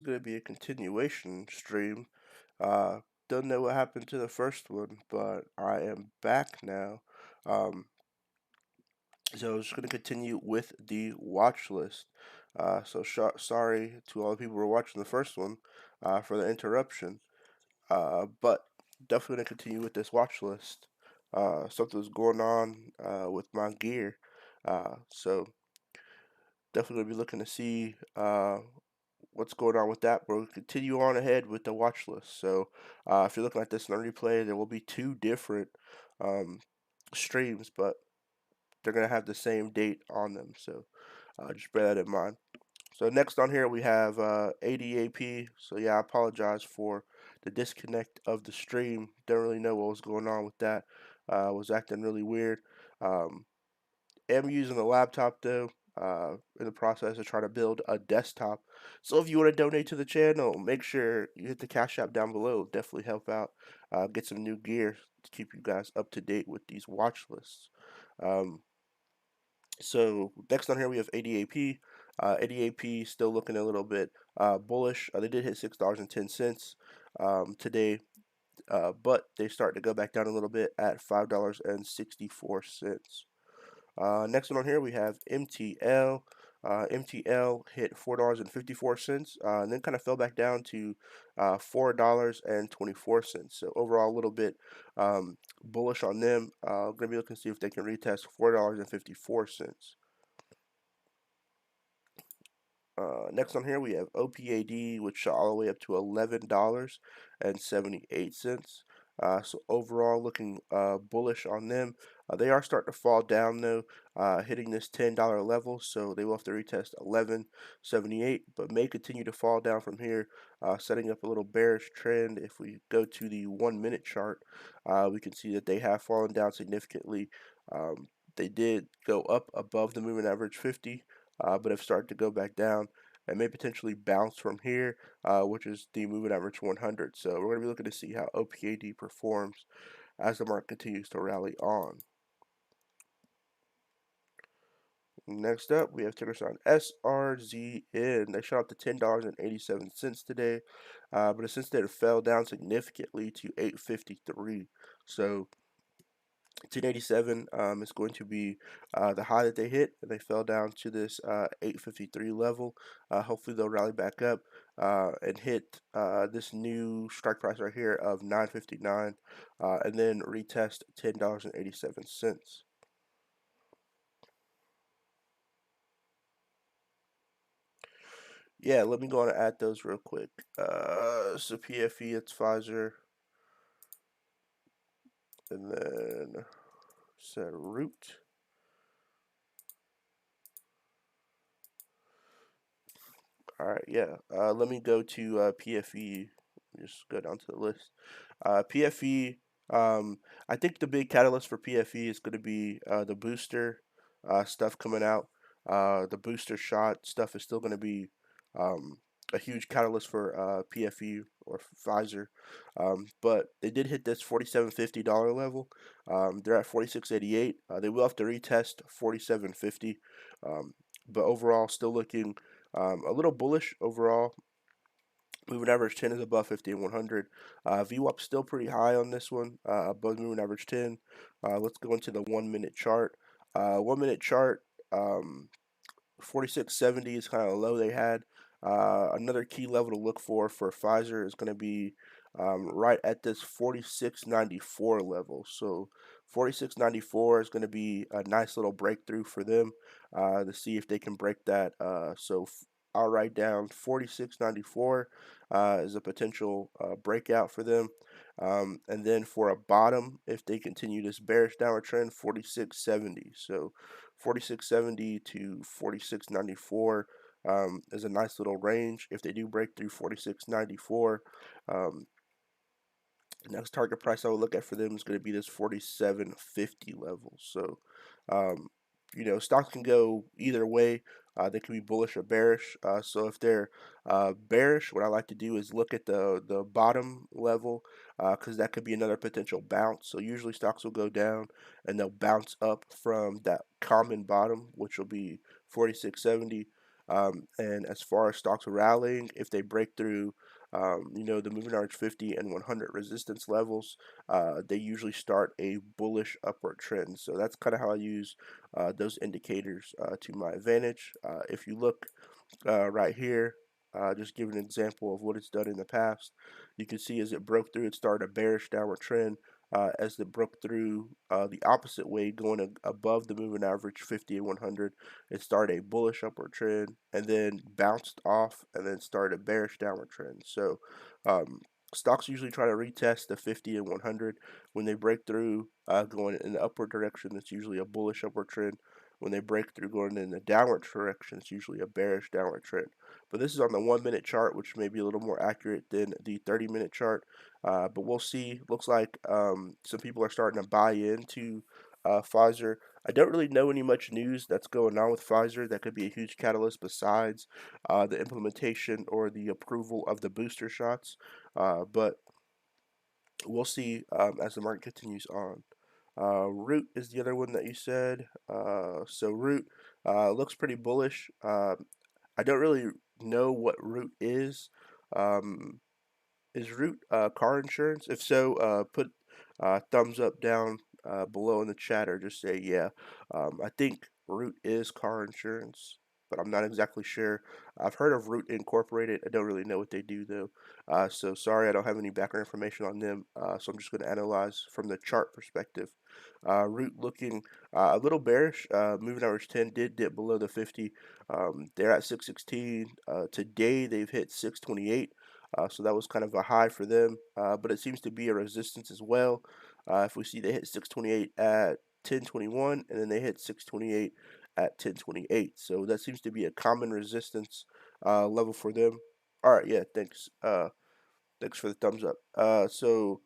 going to be a continuation stream. Uh, don't know what happened to the first one, but I am back now. Um, so I'm just going to continue with the watch list. Sorry to all the people who were watching the first one for the interruption, but definitely going to continue with this watch list. Something's going on with my gear, so definitely going to be looking to see what's going on with that. We'll continue on ahead with the watch list. So if you're looking at this on replay, there will be two different um, streams, but they're gonna have the same date on them. So just bear that in mind. So next on here we have ADAP. So yeah, I apologize for the disconnect of the stream. Don't really know what was going on with that. Was acting really weird. Um, am using a laptop though. In the process of trying to build a desktop. So if you want to donate to the channel, make sure you hit the Cash App down below. It'll definitely help out. Get some new gear to keep you guys up to date with these watch lists. So next on here we have ADAP. ADAP still looking a little bit bullish. They did hit $6.10 today, but they start to go back down a little bit at $5.64. Next one on here we have MTL. MTL hit $4.54 and then kind of fell back down to $4.24. So overall, a little bit bullish on them. Gonna be looking to see if they can retest $4.54. Next on here we have OPAD, which shot all the way up to $11.78. So overall, looking bullish on them. They are starting to fall down though, hitting this $10 level, so they will have to retest $11.78, but may continue to fall down from here, setting up a little bearish trend. If we go to the 1-minute chart, we can see that they have fallen down significantly. They did go up above the moving average 50. But have started to go back down and may potentially bounce from here, which is the moving average 100. So we're going to be looking to see how OPAD performs as the market continues to rally on. Next up, we have ticker sign Srzn. They shot up to $10.87 today, but since then it fell down significantly to $8.53. So 1087 is going to be the high that they hit, and they fell down to this 853 level. Hopefully they'll rally back up and hit this new strike price right here of 959, and then retest $10.87. Yeah, let me go on and add those real quick. So PFE, it's Pfizer, and then set root. Alright, yeah. Let me go to PFE. Just go down to the list. PFE, I think the big catalyst for PFE is going to be the booster stuff coming out. The booster shot stuff is still going to be a huge catalyst for PFE or Pfizer. But they did hit this $47.50 level. They're at $46.88. They will have to retest $47.50. But overall, still looking a little bullish overall. Moving average 10 is above 50 and 100. VWAP still pretty high on this one, above moving average 10. Let's go into the 1-minute chart. 1-minute chart, 46.70 is kind of low they had. Another key level to look for Pfizer is going to be right at this 46.94 level. So 46.94 is going to be a nice little breakthrough for them to see if they can break that. I'll write down 46.94 is a potential breakout for them. And then for a bottom, if they continue this bearish downward trend, 46.70. So 46.70 to 46.94 is a nice little range. If they do break through 46.94, next target price I would look at for them is going to be this 47.50 level. So, you know, stocks can go either way. They can be bullish or bearish. So if they're bearish, what I like to do is look at the bottom level because that could be another potential bounce. So usually stocks will go down and they'll bounce up from that common bottom, which will be 46.70. And as far as stocks rallying, if they break through the moving average 50 and 100 resistance levels, they usually start a bullish upward trend. So that's kind of how I use those indicators to my advantage. If you look right here, just give an example of what it's done in the past. You can see as it broke through, it started a bearish downward trend. As it broke through the opposite way, going above the moving average 50 and 100, it started a bullish upward trend and then bounced off and then started a bearish downward trend. So um, stocks usually try to retest the 50 and 100 when they break through, going in the upward direction. It's usually a bullish upward trend. When they break through going in the downward direction, it's usually a bearish downward trend. But this is on the 1 minute chart, which may be a little more accurate than the 30-minute chart. But we'll see. Looks like some people are starting to buy into Pfizer. I don't really know any much news that's going on with Pfizer that could be a huge catalyst besides the implementation or the approval of the booster shots. But we'll see as the market continues on. Root is the other one that you said. So Root looks pretty bullish. I don't really know what Root is. Um, is Root car insurance? If so, put thumbs up down below in the chat or just say yeah. I think Root is car insurance, but I'm not exactly sure. I've heard of Root Incorporated. I don't really know what they do though. So sorry, I don't have any background information on them. So I'm just going to analyze from the chart perspective. Root looking a little bearish. Moving average 10 did dip below the 50. They're at 616. Today they've hit 628. So that was kind of a high for them, but it seems to be a resistance as well. If we see they hit 628 at 1021, and then they hit 628 at 1028, so that seems to be a common resistance level for them. All right, yeah, thanks. Thanks for the thumbs up. So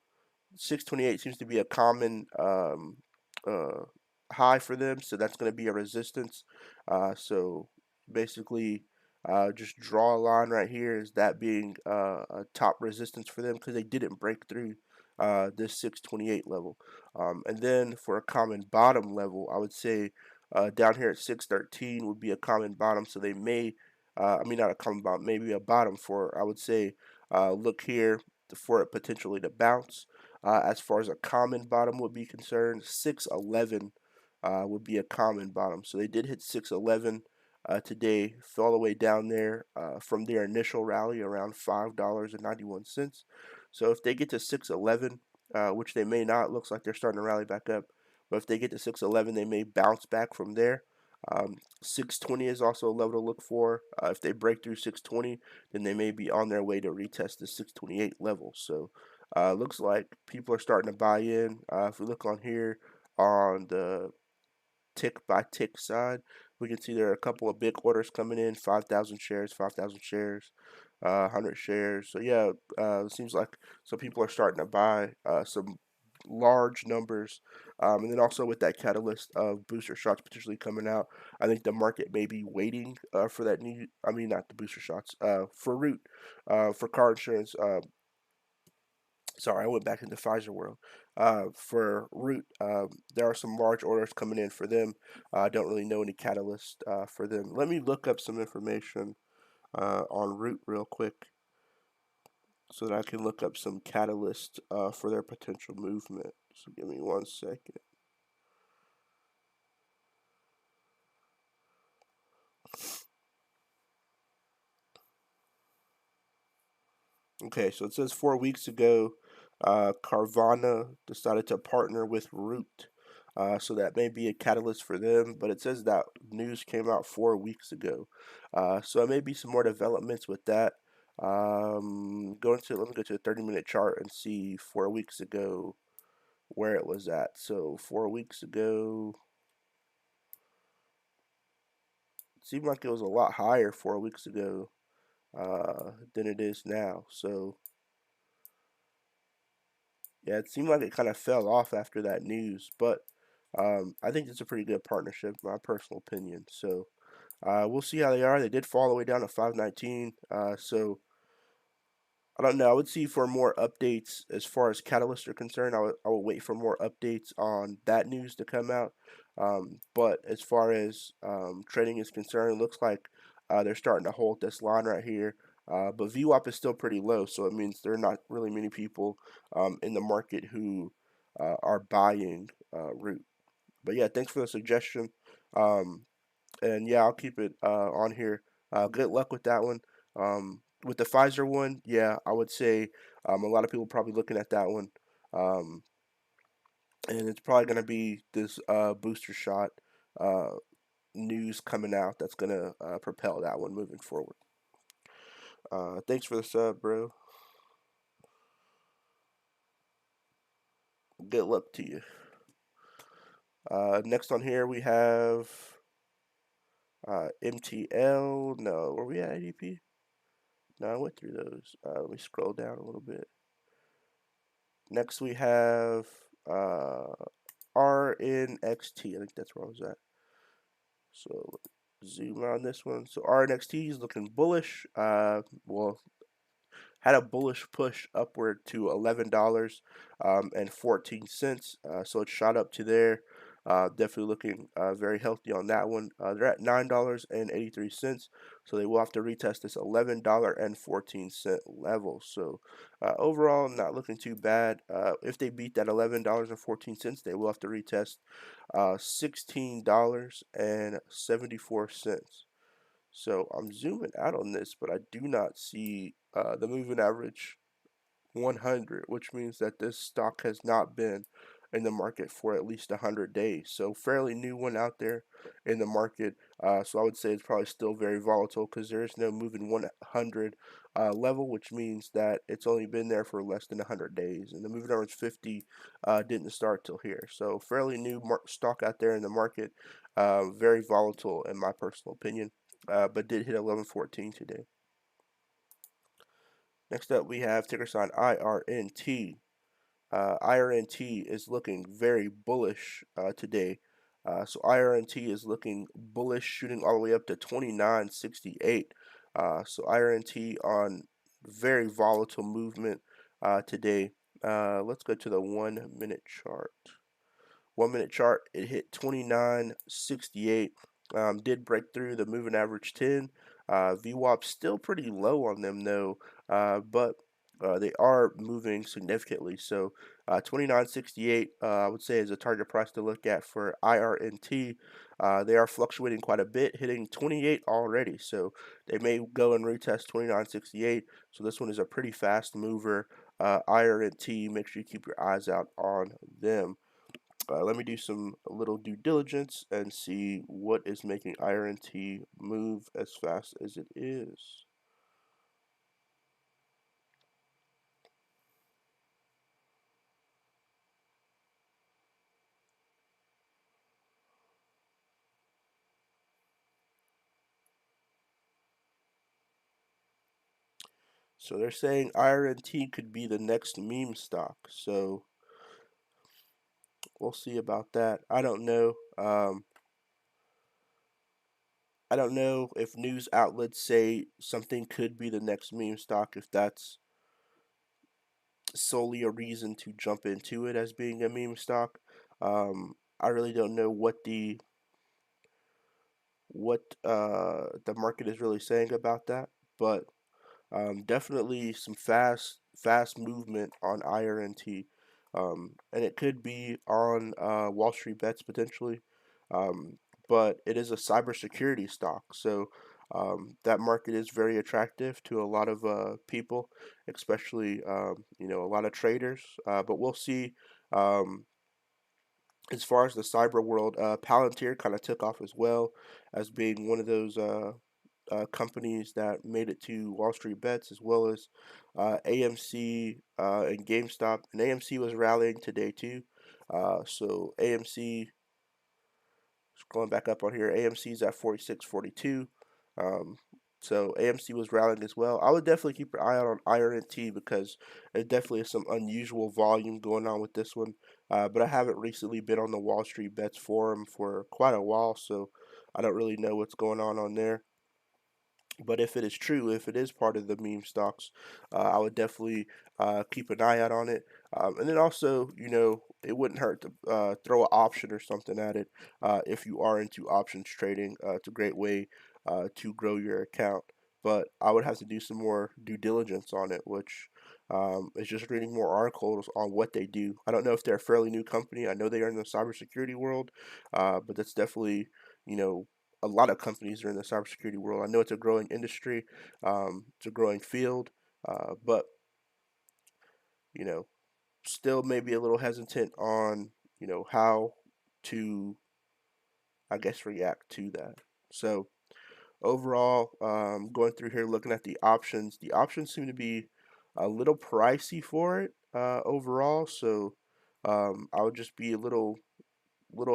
628 seems to be a common uh, high for them, so that's going to be a resistance. So basically, just draw a line right here is that being a top resistance for them because they didn't break through this 628 level. And then for a common bottom level, I would say down here at 613 would be a common bottom. So they may, I mean, not a common bottom, maybe a bottom for, I would say, look here for it potentially to bounce. As far as a common bottom would be concerned, 611 would be a common bottom. So they did hit 611 today, fell all the way down there from their initial rally around $5.91. So if they get to 611, which they may not, looks like they're starting to rally back up. But if they get to 611, they may bounce back from there. 620 is also a level to look for. If they break through 620, then they may be on their way to retest the 628 level. So looks like people are starting to buy in. If we look on here on the tick by tick side, we can see there are a couple of big orders coming in: 5,000 shares, 5,000 shares, 100 shares. So yeah, it seems like some people are starting to buy some large numbers. And then also with that catalyst of booster shots potentially coming out, I think the market may be waiting for that new. I mean, not the booster shots. For Root, for car insurance. Sorry, I went back into Pfizer world. For Root, there are some large orders coming in for them. I don't really know any catalyst for them. Let me look up some information on Root real quick so that I can look up some catalyst for their potential movement. So give me 1 second. Okay, so it says 4 weeks ago, Carvana decided to partner with Root. So that may be a catalyst for them, but it says that news came out 4 weeks ago. So there may be some more developments with that. Let me go to the 30-minute chart and see 4 weeks ago where it was at. So 4 weeks ago, it seemed like it was a lot higher 4 weeks ago than it is now. So yeah, it seemed like it kind of fell off after that news, but I think it's a pretty good partnership, my personal opinion. So we'll see how they are. They did fall all the way down to 519. So I don't know. I would see for more updates as far as catalysts are concerned. I would wait for more updates on that news to come out. But as far as trading is concerned, it looks like they're starting to hold this line right here. But VWAP is still pretty low, so it means there are not really many people in the market who are buying root. But yeah, thanks for the suggestion. Um, and yeah, I'll keep it on here. Good luck with that one. With the Pfizer one, yeah, I would say a lot of people probably looking at that one. Um, and it's probably going to be this booster shot uh, news coming out that's going to propel that one moving forward. Thanks for the sub, bro. Good luck to you. Next on here we have MTL. No, were we at ADP? No, I went through those. Let me scroll down a little bit. Next we have RNXT. I think that's where I was at. So zoom on this one. So RNXT is looking bullish. Well, had a bullish push upward to $11 and 14 cents. So it shot up to there. Definitely looking very healthy on that one. They're at $9.83, so they will have to retest this $11.14 level. So overall, not looking too bad. If they beat that $11.14, they will have to retest $16.74. So I'm zooming out on this, but I do not see the moving average 100, which means that this stock has not been in the market for at least 100 days. So fairly new one out there in the market. So I would say it's probably still very volatile because there is no moving 100 level, which means that it's only been there for less than 100 days. And the moving average 50 didn't start till here. So fairly new stock out there in the market. Very volatile in my personal opinion, but did hit 1114 today. Next up, we have ticker sign IRNT. IRNT is looking very bullish today. So IRNT is looking bullish, shooting all the way up to 29.68. So IRNT on very volatile movement today. Let's go to the 1 minute chart. 1 minute chart, it hit 29.68. Did break through the moving average 10. VWAP still pretty low on them though, but they are moving significantly. So 29.68, I would say, is a target price to look at for IRNT. They are fluctuating quite a bit, hitting 28 already. So they may go and retest 29.68. So this one is a pretty fast mover. IRNT, make sure you keep your eyes out on them. Let me do some little due diligence and see what is making IRNT move as fast as it is. So they're saying IRNT could be the next meme stock. So we'll see about that. I don't know. I don't know if news outlets say something could be the next meme stock, if that's solely a reason to jump into it as being a meme stock. I really don't know what the market is really saying about that, but definitely some fast movement on IRNT, and it could be on Wall Street Bets potentially, but it is a cybersecurity stock, so that market is very attractive to a lot of people, especially a lot of traders. But we'll see. Um, as far as the cyber world, Palantir kind of took off as well as being one of those companies that made it to Wall Street Bets, as well as AMC and GameStop. And AMC was rallying today too. So AMC, going back up on here, AMC is at 46.42. Um, so AMC was rallying as well. I would definitely keep your eye out on IRNT because there definitely is some unusual volume going on with this one. But I haven't recently been on the Wall Street Bets forum for quite a while, so I don't really know what's going on there. But if it is true, if it is part of the meme stocks, I would definitely keep an eye out on it. And then also, it wouldn't hurt to throw an option or something at it if you are into options trading. It's a great way to grow your account. But I would have to do some more due diligence on it, which is just reading more articles on what they do. I don't know if they're a fairly new company. I know they are in the cybersecurity world, but that's definitely, you know, a lot of companies are in the cybersecurity world. I know it's a growing industry, it's a growing field, but you know, still maybe a little hesitant on, how to, I guess, react to that. So overall, going through here, looking at the options seem to be a little pricey for it overall. So I would just be a little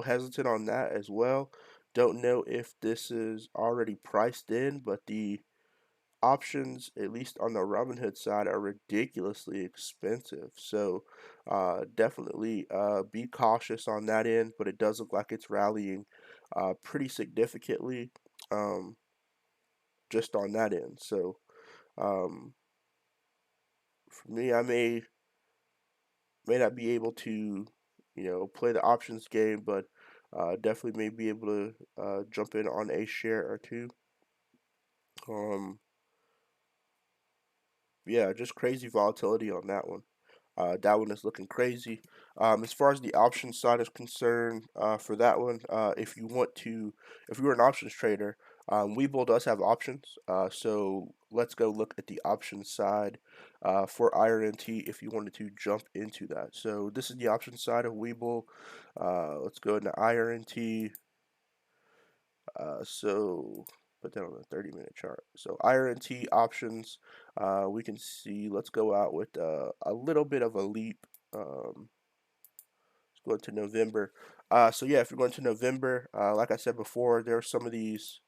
hesitant on that as well. Don't know if this is already priced in, but the options, at least on the Robinhood side, are ridiculously expensive. So definitely be cautious on that end, but it does look like it's rallying pretty significantly just on that end. So um, for me, I may not be able to, play the options game, but definitely may be able to jump in on a share or two. Um, yeah, just crazy volatility on that one. That one is looking crazy. As far as the options side is concerned, for that one, if you're an options trader, Webull does have options. So let's go look at the options side for Irnt if you wanted to jump into that. So this is the options side of Webull. Let's go into Irnt. So put that on a 30-minute chart. So IRNT options, we can see, let's go out with a little bit of a leap. Let's go into November. So yeah, if you're going to November, like I said before, there are some of these,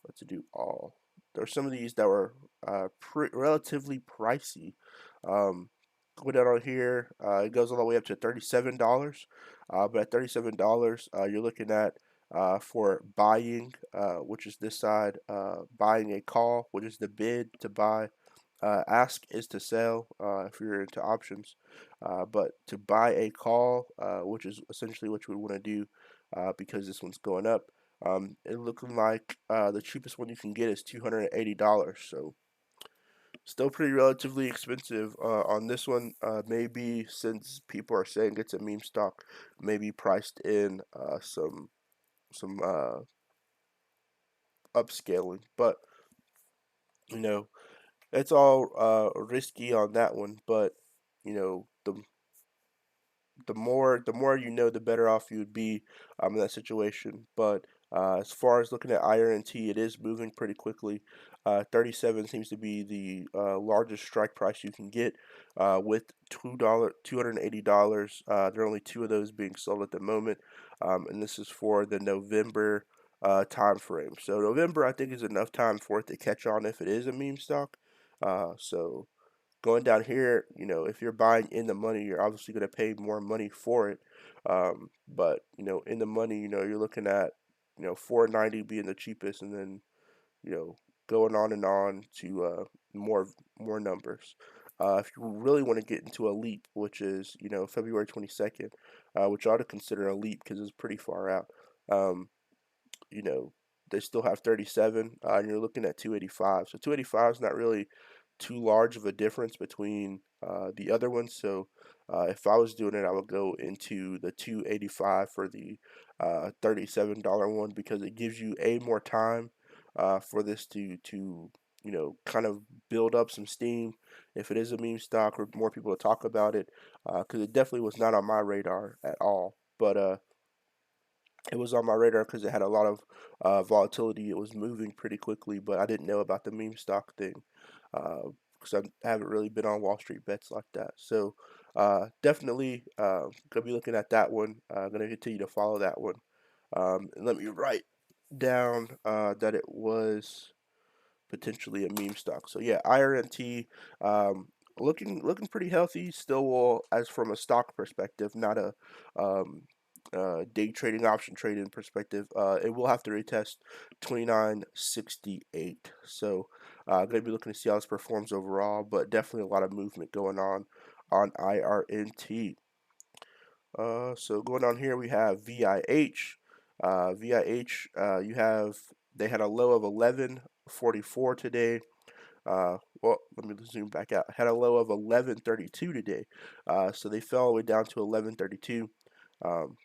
let's do all. There are some of these that were relatively pricey. Go down on here, it goes all the way up to $37. But at $37, you're looking at for buying, which is this side, buying a call, which is the bid to buy. Ask is to sell if you're into options, but to buy a call, which is essentially what you would want to do because this one's going up. It looking like the cheapest one you can get is $280. So still pretty relatively expensive on this one. Maybe since people are saying it's a meme stock, maybe priced in some upscaling, but you know it's all risky on that one. But the more you know, the better off you would be in that situation. But as far as looking at IRNT, it is moving pretty quickly. 37 seems to be the largest strike price you can get with $280. There are only two of those being sold at the moment, and this is for the November time frame. So November, I think, is enough time for it to catch on if it is a meme stock. So going down here, if you're buying in the money, you're obviously going to pay more money for it. But in the money, you're looking at 490 being the cheapest, and then you know going on and on to more numbers. If you really want to get into a leap, which is February 22nd, which I ought to consider a leap because it's pretty far out. Um, you know, they still have 37, and you're looking at 285. So 285 is not really too large of a difference between the other ones. So if I was doing it, I would go into the 285 for the $37 one because it gives you more time for this to kind of build up some steam if it is a meme stock or more people to talk about it because it definitely was not on my radar at all. But it was on my radar because it had a lot of volatility. It was moving pretty quickly, but I didn't know about the meme stock thing because I haven't really been on Wall Street bets like that. So definitely gonna be looking at that one. Gonna continue to follow that one. And let me write down that it was potentially a meme stock. So yeah, IRNT looking pretty healthy. Still will, as from a stock perspective, not a um, day trading option trading perspective. It will have to retest 2968. So gonna be looking to see how this performs overall, but definitely a lot of movement going on IRNT. So going on here, we have VIH. VIH, you have They had a low of 1144 today. Well, let me zoom back out. Had a low of 1132 today. So they fell all the way down to 1132. Um,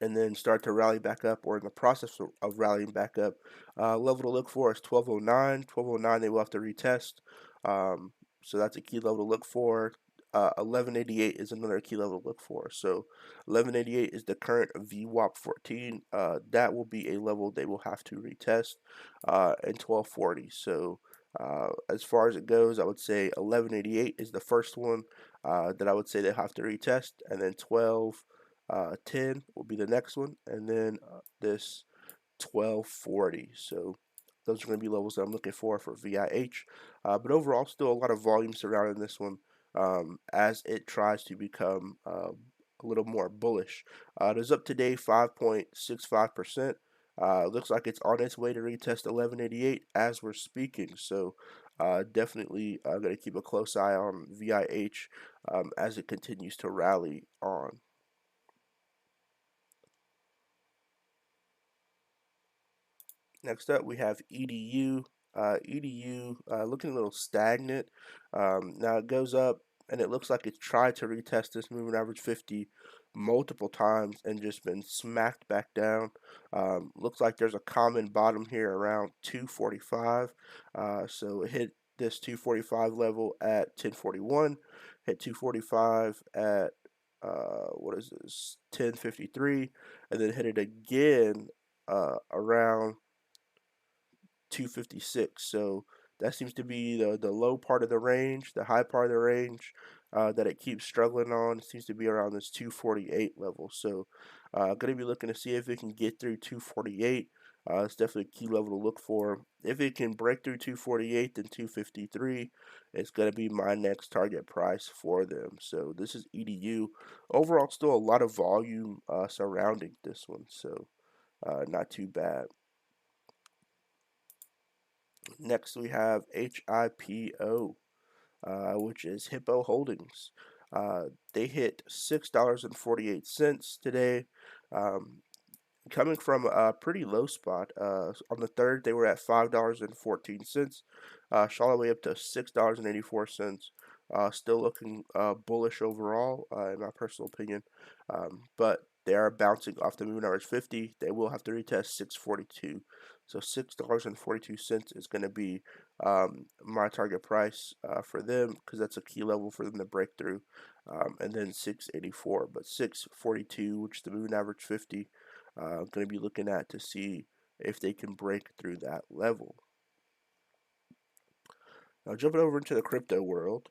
and then start to rally back up, or in the process of rallying back up. Level to look for is 1209. 1209 they will have to retest. Um, so that's a key level to look for. 1188 is another key level to look for. So 1188 is the current VWAP 14. That will be a level they will have to retest, and 1240. So as far as it goes, I would say 1188 is the first one that I would say they have to retest, and then 10 will be the next one, and then this 1240. So those are going to be levels that I'm looking for VIH. But overall, still a lot of volume surrounding this one as it tries to become a little more bullish. It is up today 5.65%. Looks like it's on its way to retest 1188 as we're speaking. So definitely going to keep a close eye on VIH as it continues to rally on. Next up, we have EDU. EDU looking a little stagnant. Now it goes up, and it looks like it's tried to retest this moving average 50 multiple times and just been smacked back down. Looks like there's a common bottom here around 245. So it hit this 245 level at 1041, hit 245 at what is this, 1053, and then hit it again around 256. So that seems to be the low part of the range. The high part of the range that it keeps struggling on seems to be around this 248 level. So going to be looking to see if it can get through 248. It's definitely a key level to look for. If it can break through 248, then 253 is going to be my next target price for them. So this is EDU. Overall, still a lot of volume surrounding this one. So not too bad. Next, we have HIPO, which is Hippo Holdings. They hit $6.48 today, um, coming from a pretty low spot. On the third, they were at $5.14, shot all the way up to $6.84. Still looking bullish overall, in my personal opinion. But they are bouncing off the moving average 50. They will have to retest 642. So $6.42 is going to be my target price for them, because that's a key level for them to break through. And then 684, but 642, which is the moving average 50, going to be looking at to see if they can break through that level. Now, jumping over into the crypto world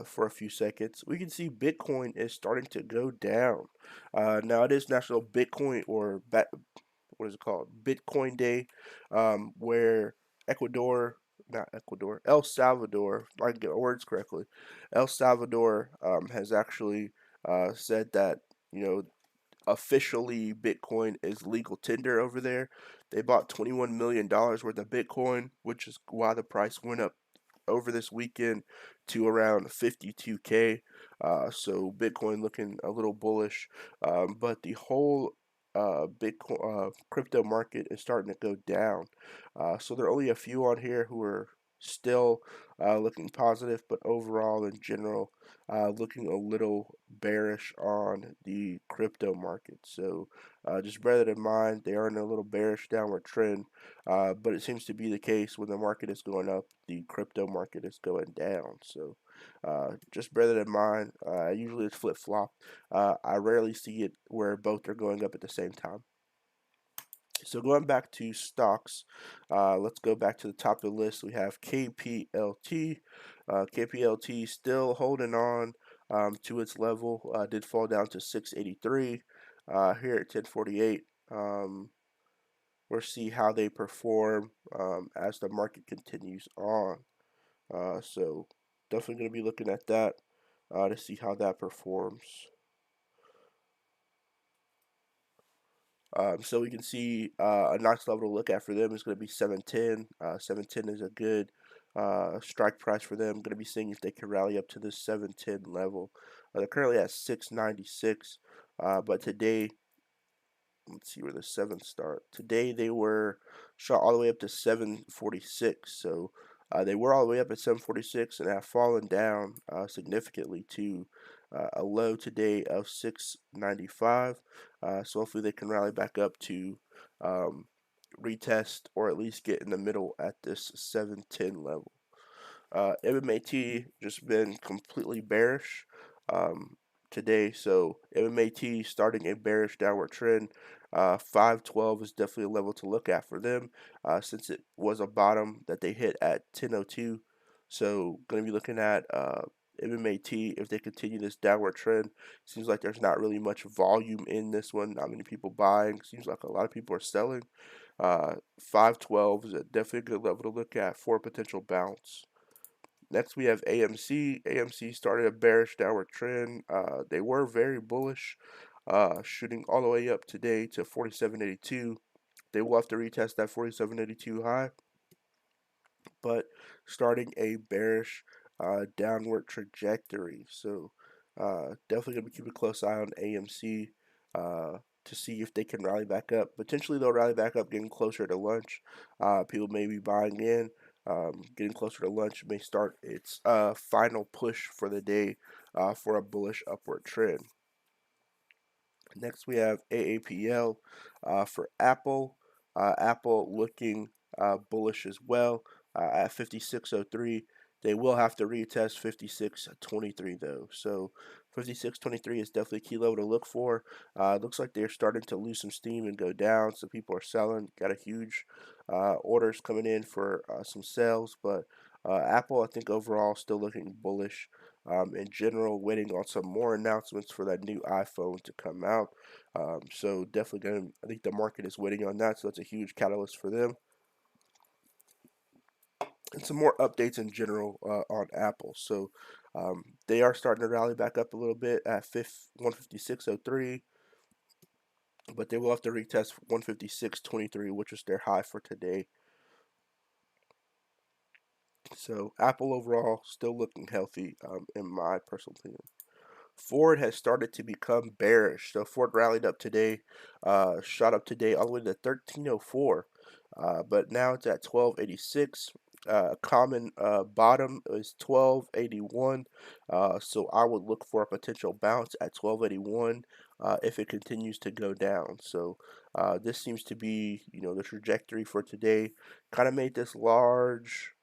for a few seconds, we can see Bitcoin is starting to go down. Now, it is National Bitcoin, or what is it called? Bitcoin Day, where El Salvador, if I can get words correctly, El Salvador has actually said that, you know, officially Bitcoin is legal tender over there. They bought $21 million worth of Bitcoin, which is why the price went up over this weekend to around 52K. So Bitcoin looking a little bullish, but the whole Bitcoin crypto market is starting to go down. So there are only a few on here who are still looking positive, but overall in general, looking a little bearish on the crypto market. So just bear that in mind. They are in a little bearish downward trend, but it seems to be the case when the market is going up, the crypto market is going down. So just bear that in mind. Usually it's flip flop. I rarely see it where both are going up at the same time. So going back to stocks, let's go back to the top of the list. We have Kplt. Kplt still holding on to its level. Did fall down to 683 here at 1048. We'll see how they perform as the market continues on. So definitely going to be looking at that to see how that performs. So we can see a nice level to look at for them is going to be 710. 710 is a good strike price for them. Going to be seeing if they can rally up to this 710 level. They're currently at 696, but today let's see where the 7th start. Today they were shot all the way up to 746. So they were all the way up at 746 and have fallen down significantly to a low today of 695. So hopefully they can rally back up to retest or at least get in the middle at this 710 level. Mmat just been completely bearish today, so Mmat starting a bearish downward trend. 512 is definitely a level to look at for them since it was a bottom that they hit at 1002. So going to be looking at Mmat if they continue this downward trend. Seems like there's not really much volume in this one. Not many people buying. Seems like a lot of people are selling. 512 is definitely a good level to look at for a potential bounce. Next, we have AMC. AMC started a bearish downward trend. They were very bullish, shooting all the way up today to 47.82. They will have to retest that 47.82 high, but starting a bearish downward trajectory. So definitely going to be keeping a close eye on AMC to see if they can rally back up. Potentially they'll rally back up getting closer to lunch. People may be buying in. Getting closer to lunch may start its final push for the day for a bullish upward trend. Next, we have AAPL for Aapl. Aapl looking bullish as well at 56.03. They will have to retest 56.23 though. So 56.23 is definitely a key level to look for. Looks like they're starting to lose some steam and go down. So people are selling. Got a huge orders coming in for some sales, but Aapl, I think overall still looking bullish. In general, waiting on some more announcements for that new iPhone to come out. So definitely going to, I think the market is waiting on that. So that's a huge catalyst for them. And some more updates in general on Aapl. So they are starting to rally back up a little bit at 156.03. But they will have to retest 156.23, which is their high for today. So Aapl overall still looking healthy in my personal opinion. Ford has started to become bearish. So Ford rallied up today, shot up today all the way to 1304, but now it's at 1286. Common bottom is 1281, so I would look for a potential bounce at 1281 if it continues to go down. So this seems to be, the trajectory for today. Kind of made this large,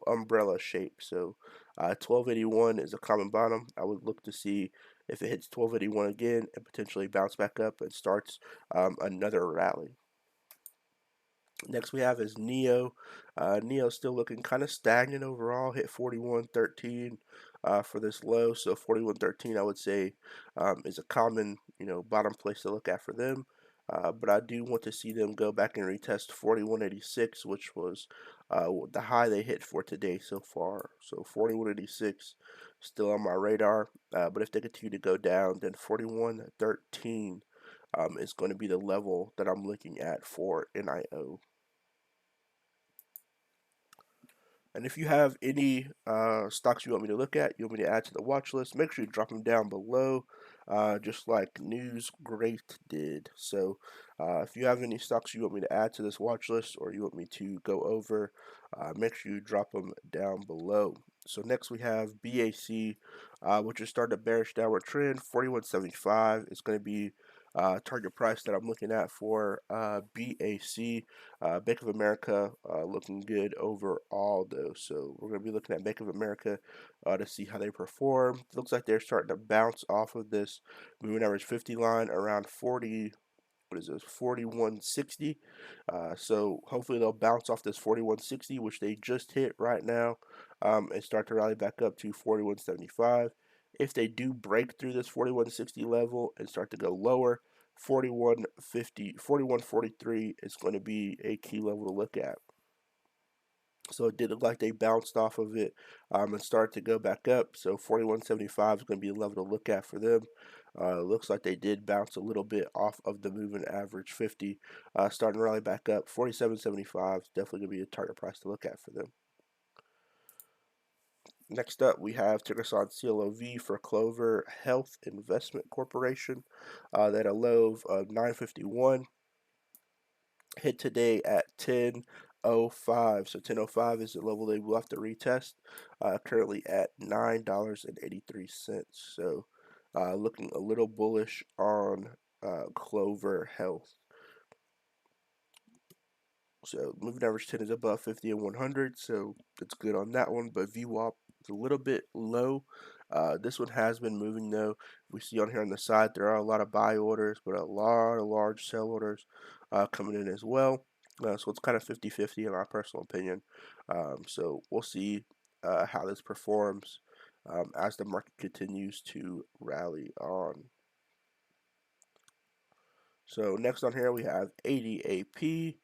umbrella shape. So 1281 is a common bottom. I would look to see if it hits 1281 again and potentially bounce back up and starts another rally. Next we have is Neo. Neo still looking kind of stagnant overall. Hit 41.13 for this low. So 41.13 I would say is a common bottom place to look at for them. But I do want to see them go back and retest 41.86, which was the high they hit for today so far. So 41.86 still on my radar. But if they continue to go down, then 41.13 is going to be the level that I'm looking at for NIO. And if you have any stocks you want me to look at, you want me to add to the watch list, make sure you drop them down below, just like News Great did. So if you have any stocks you want me to add to this watch list or you want me to go over, make sure you drop them down below. So next we have BAC, which is starting a bearish downward trend, 41.75. It's going to be target price that I'm looking at for BAC. Bank of America looking good overall though, so we're going to be looking at Bank of America to see how they perform. It looks like they're starting to bounce off of this moving average 50 line around 40. What is this? 4160. So hopefully they'll bounce off this 4160, which they just hit right now, and start to rally back up to 4175. If they do break through this 4160 level and start to go lower, 4150, 4143 is going to be a key level to look at. So it did look like they bounced off of it and started to go back up. So 4175 is going to be a level to look at for them. Looks like they did bounce a little bit off of the moving average 50, starting to rally back up. 4775 is definitely going to be a target price to look at for them. Next up, we have Tarasan Clov for Clover Health Investment Corporation. That a low of 951 hit today at 10.05. So 10.05 is the level they will have to retest. Currently at $9.83. So looking a little bullish on Clover Health. So moving average 10 is above 50 and 100, so that's good on that one. But VWAP is a little bit low. This one has been moving though. We see on here on the side there are a lot of buy orders, but a lot of large sell orders coming in as well. So it's kind of 50-50 in my personal opinion. So we'll see how this performs as the market continues to rally on. So next on here we have ADAP.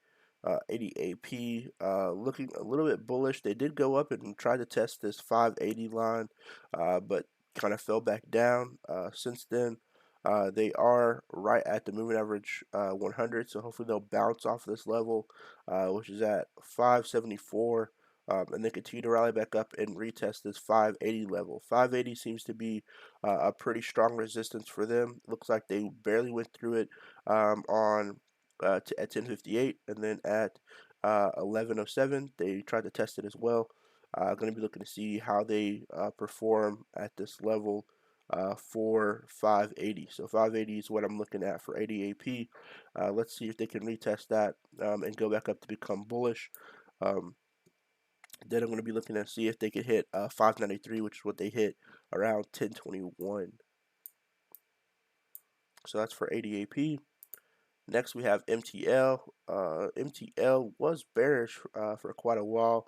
80AP looking a little bit bullish. They did go up and try to test this 580 line, but kind of fell back down since then. They are right at the moving average 100, so hopefully they'll bounce off this level, which is at 574. And then continue to rally back up and retest this 580 level. 580 seems to be a pretty strong resistance for them. Looks like they barely went through it on at 10:58, and then at 11:07 they tried to test it as well. Going to be looking to see how they perform at this level for 580. So 580 is what I'm looking at for ADAP. Let's see if they can retest that and go back up to become bullish. Then I'm going to be looking to see if they can hit 593, which is what they hit around 1021. So that's for ADAP. Next, we have MTL. MTL was bearish for quite a while.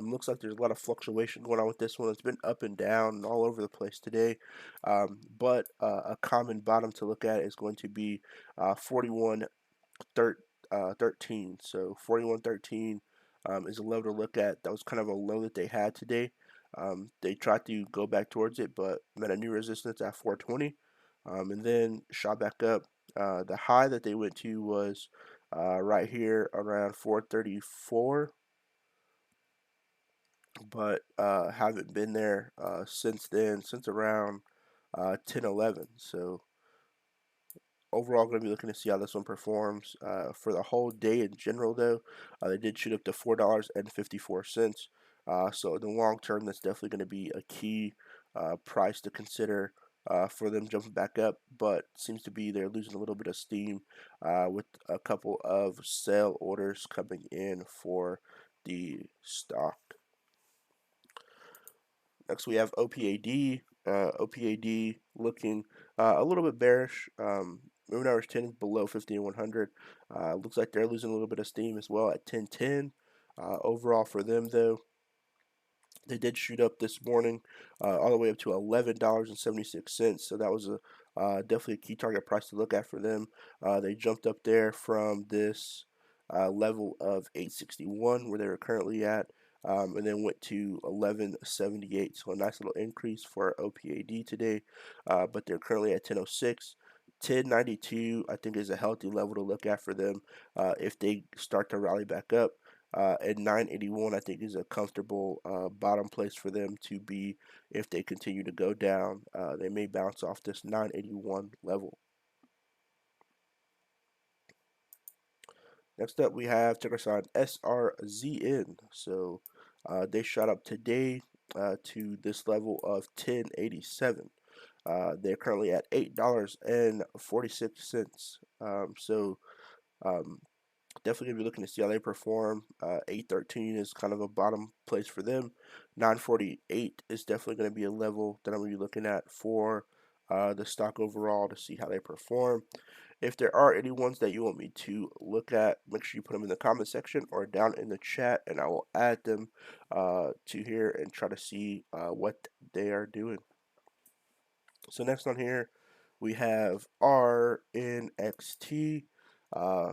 Looks like there's a lot of fluctuation going on with this one. It's been up and down and all over the place today. But a common bottom to look at is going to be 41.13. So 41.13 is a level to look at. That was kind of a low that they had today. They tried to go back towards it, but met a new resistance at 420. And then shot back up. The high that they went to was right here around 434, but haven't been there since then, since around 1011. So overall, going to be looking to see how this one performs for the whole day in general. Though they did shoot up to $4.54. So in the long term, that's definitely going to be a key price to consider for them jumping back up. But seems to be they're losing a little bit of steam with a couple of sell orders coming in for the stock. Next, we have OPAD. OPAD looking a little bit bearish. Moving average 10 below 50 and 100. Looks like they're losing a little bit of steam as well at 1010. Overall for them, though, they did shoot up this morning all the way up to $11.76. So that was a definitely a key target price to look at for them. They jumped up there from this level of 861 where they were currently at, and then went to 1178. So a nice little increase for OPAD today, but they're currently at 1006. 1092 I think is a healthy level to look at for them if they start to rally back up. And 981 I think is a comfortable bottom place for them to be if they continue to go down. They may bounce off this 981 level. Next up, we have ticker sign SRZN. So they shot up today to this level of 1087. They're currently at $8.46. Definitely gonna be looking to see how they perform. 813 is kind of a bottom place for them. 948 is definitely going to be a level that I'm going to be looking at for the stock overall to see how they perform. If there are any ones that you want me to look at, make sure you put them in the comment section or down in the chat, and I will add them to here and try to see what they are doing. So next on here, we have RNXT,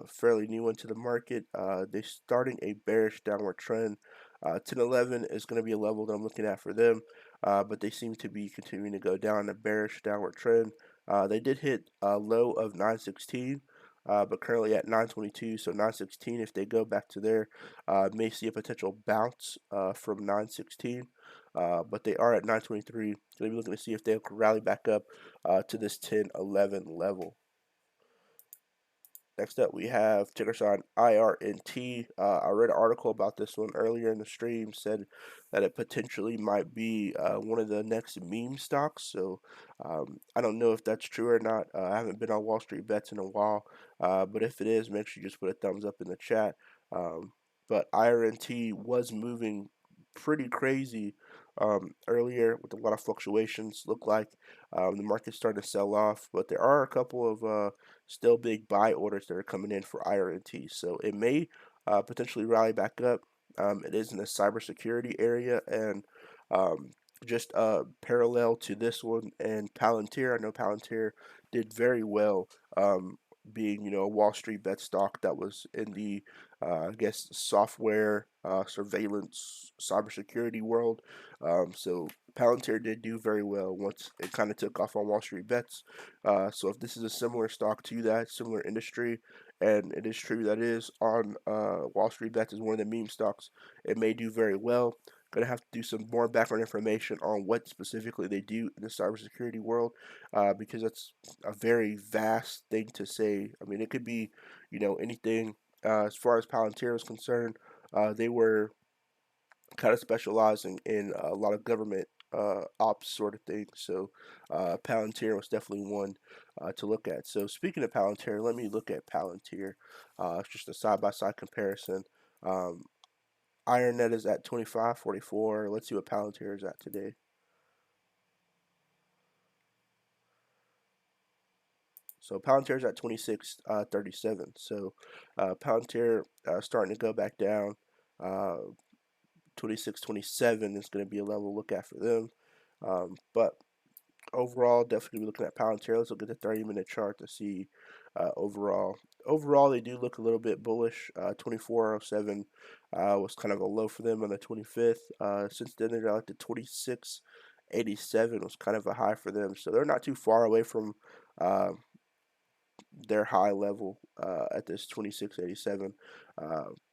fairly new into the market. They're starting a bearish downward trend. 1011 is going to be a level that I'm looking at for them, but they seem to be continuing to go down a bearish downward trend. They did hit a low of 916. But currently at 922, so 916, if they go back to there, may see a potential bounce from 916. but they are at 923. Going to be looking to see if they'll rally back up to this 1011 level. Next up, we have ticker sign IRNT. I read an article about this one earlier in the stream, said that it potentially might be one of the next meme stocks. So I don't know if that's true or not. I haven't been on Wall Street Bets in a while, but if it is, make sure you just put a thumbs up in the chat. But IRNT was moving pretty crazy earlier with a lot of fluctuations. Look like the market's starting to sell off, but there are a couple of still big buy orders that are coming in for IRNT. So it may potentially rally back up. It is in the cybersecurity area, and um, just parallel to this one and Palantir. I know Palantir did very well, being a Wall Street bet stock that was in the I guess software surveillance cybersecurity world. So Palantir did do very well once it kind of took off on Wall Street bets. So if this is a similar stock to that, similar industry, and it is true that it is on Wall Street bets is one of the meme stocks, it may do very well. Gonna have to do some more background information on what specifically they do in the cybersecurity world, because that's a very vast thing to say. I mean, it could be, anything. As far as Palantir is concerned, they were kind of specializing in a lot of government ops sort of thing. So Palantir was definitely one to look at. So speaking of Palantir, let me look at Palantir. It's just a side-by-side comparison. Um, IronNet is at 25.44. Let's see what Palantir is at today. So Palantir is at 26.37. So Palantir starting to go back down. 26.27 is going to be a level to look at for them. But overall, definitely be looking at Palantir. Let's look at the 30-minute chart to see overall. Overall, they do look a little bit bullish. 24.07 was kind of a low for them on the 25th. Since then, they're out to 26.87 was kind of a high for them. So they're not too far away from uh, their high level at this 26.87.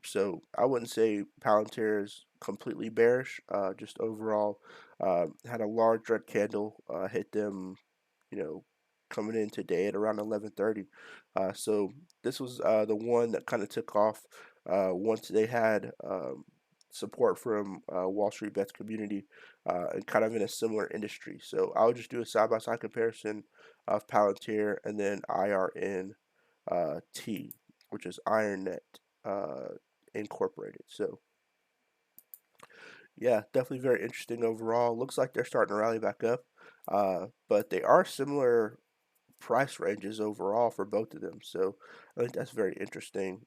So I wouldn't say Palantir is completely bearish. Just overall, had a large red candle hit them, you know, coming in today at around 11:30. So this was the one that kind of took off once they had support from Wall Street Bets community and kind of in a similar industry. So I would just do a side by side comparison of Palantir and then IRN T, which is IronNet Incorporated. So yeah, definitely very interesting overall. Looks like they're starting to rally back up, but they are similar price ranges overall for both of them. So I think that's very interesting.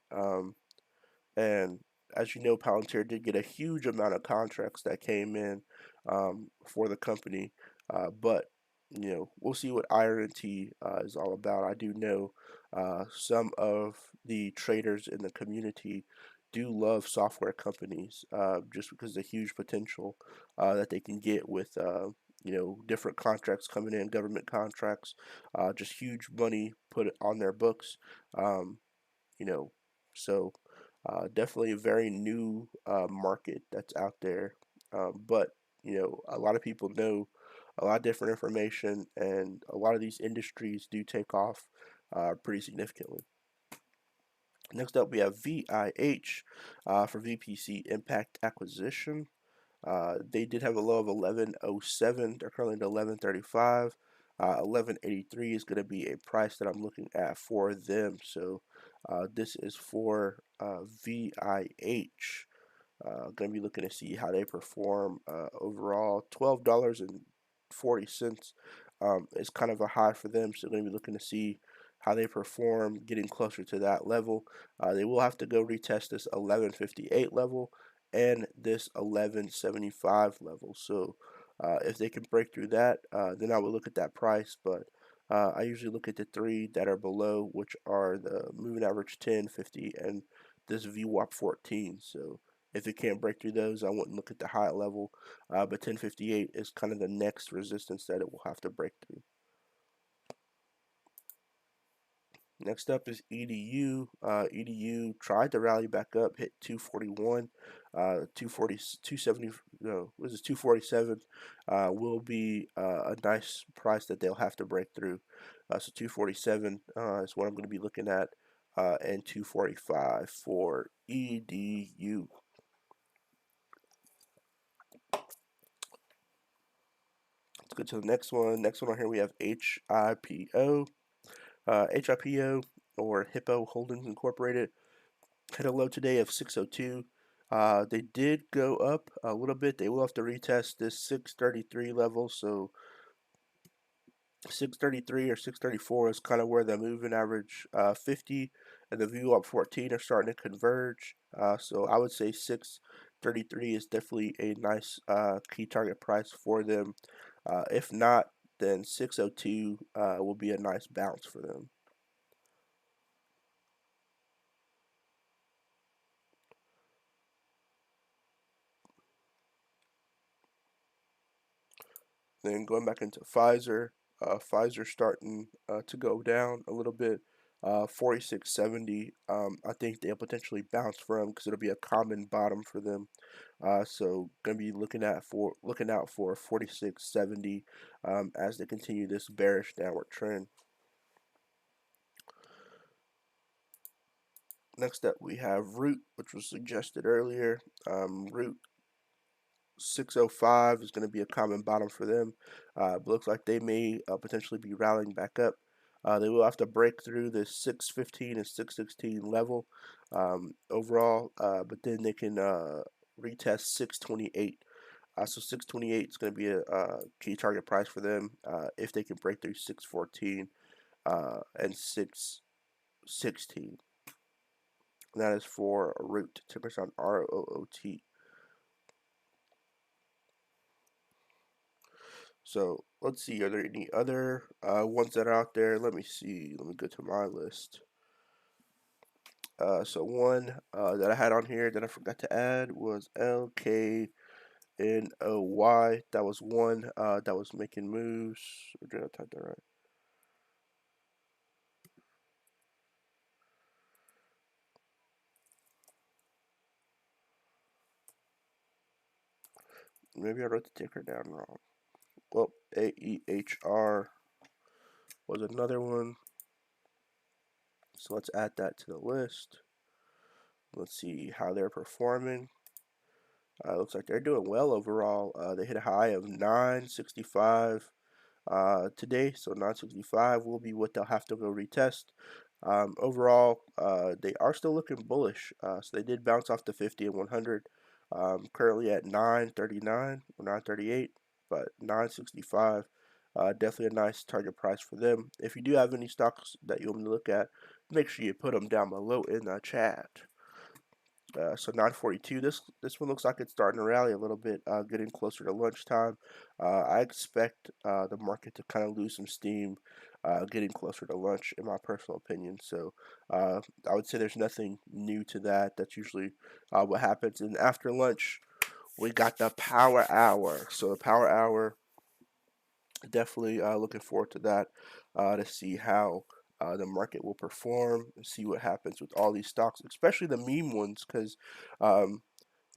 And as you know, Palantir did get a huge amount of contracts that came in for the company, but we'll see what IRNT is all about. I do know some of the traders in the community do love software companies just because of the huge potential that they can get with different contracts coming in, government contracts, just huge money put on their books. Um, you know, so definitely a very new market that's out there. But a lot of people know a lot of different information, and a lot of these industries do take off pretty significantly. Next up, we have VIH for VPC Impact Acquisition. They did have a low of 11.07. They're currently at 11.35. 11.83 is going to be a price that I'm looking at for them. So this is for VIH. Going to be looking to see how they perform overall. $12.40 is kind of a high for them. So going to be looking to see how they perform, getting closer to that level. They will have to go retest this 11.58 level and this 11.75 level. So if they can break through that, then I would look at that price. But I usually look at the three that are below, which are the moving average 10, 50, and this VWAP 14. So if it can't break through those, I wouldn't look at the high level. But 1058 is kind of the next resistance that it will have to break through. Next up is EDU. EDU tried to rally back up, hit 241, 240, 270. No, what is this? 247 will be a nice price that they'll have to break through. So 247 is what I'm going to be looking at, and 245 for EDU. Let's go to the next one. Next one on here we have HIPO. HIPO, or Hippo Holdings Incorporated, hit a low today of 602. They did go up a little bit. They will have to retest this 633 level. So 633 or 634 is kind of where the moving average 50 and the view up 14 are starting to converge. So I would say 633 is definitely a nice key target price for them. If not, then 602 will be a nice bounce for them. Then going back into Pfizer, Pfizer starting to go down a little bit. 46.70. I think they'll potentially bounce from because it'll be a common bottom for them. So gonna be looking out for 46.70 as they continue this bearish downward trend. Next up, we have Root, which was suggested earlier. Root 605 is going to be a common bottom for them. Looks like they may potentially be rallying back up. They will have to break through the 615 and 616 level overall, but then they can retest 628. So 628 is going to be a key target price for them if they can break through 614 and 616. And that is for Root, ticker sign ROOT. So let's see, are there any other ones that are out there? Let me see. Let me go to my list. So one that I had on here that I forgot to add was LKNOY. That was one that was making moves. Or did I type that right? Maybe I wrote the ticker down wrong. Well, AEHR was another one. So let's add that to the list. Let's see how they're performing. Looks like they're doing well overall. They hit a high of 965 today, so 965 will be what they'll have to go retest. Overall, they are still looking bullish. So they did bounce off the 50 and 100. Currently at 939 or 938, but 965. Definitely a nice target price for them. If you do have any stocks that you want me to look at, make sure you put them down below in the chat. So 942. This one looks like it's starting to rally a little bit, getting closer to lunchtime. I expect the market to kind of lose some steam, getting closer to lunch, in my personal opinion. So I would say there's nothing new to that. That's usually what happens. And after lunch, we got the power hour. So the power hour, definitely looking forward to that to see how the market will perform, see what happens with all these stocks, especially the meme ones, because I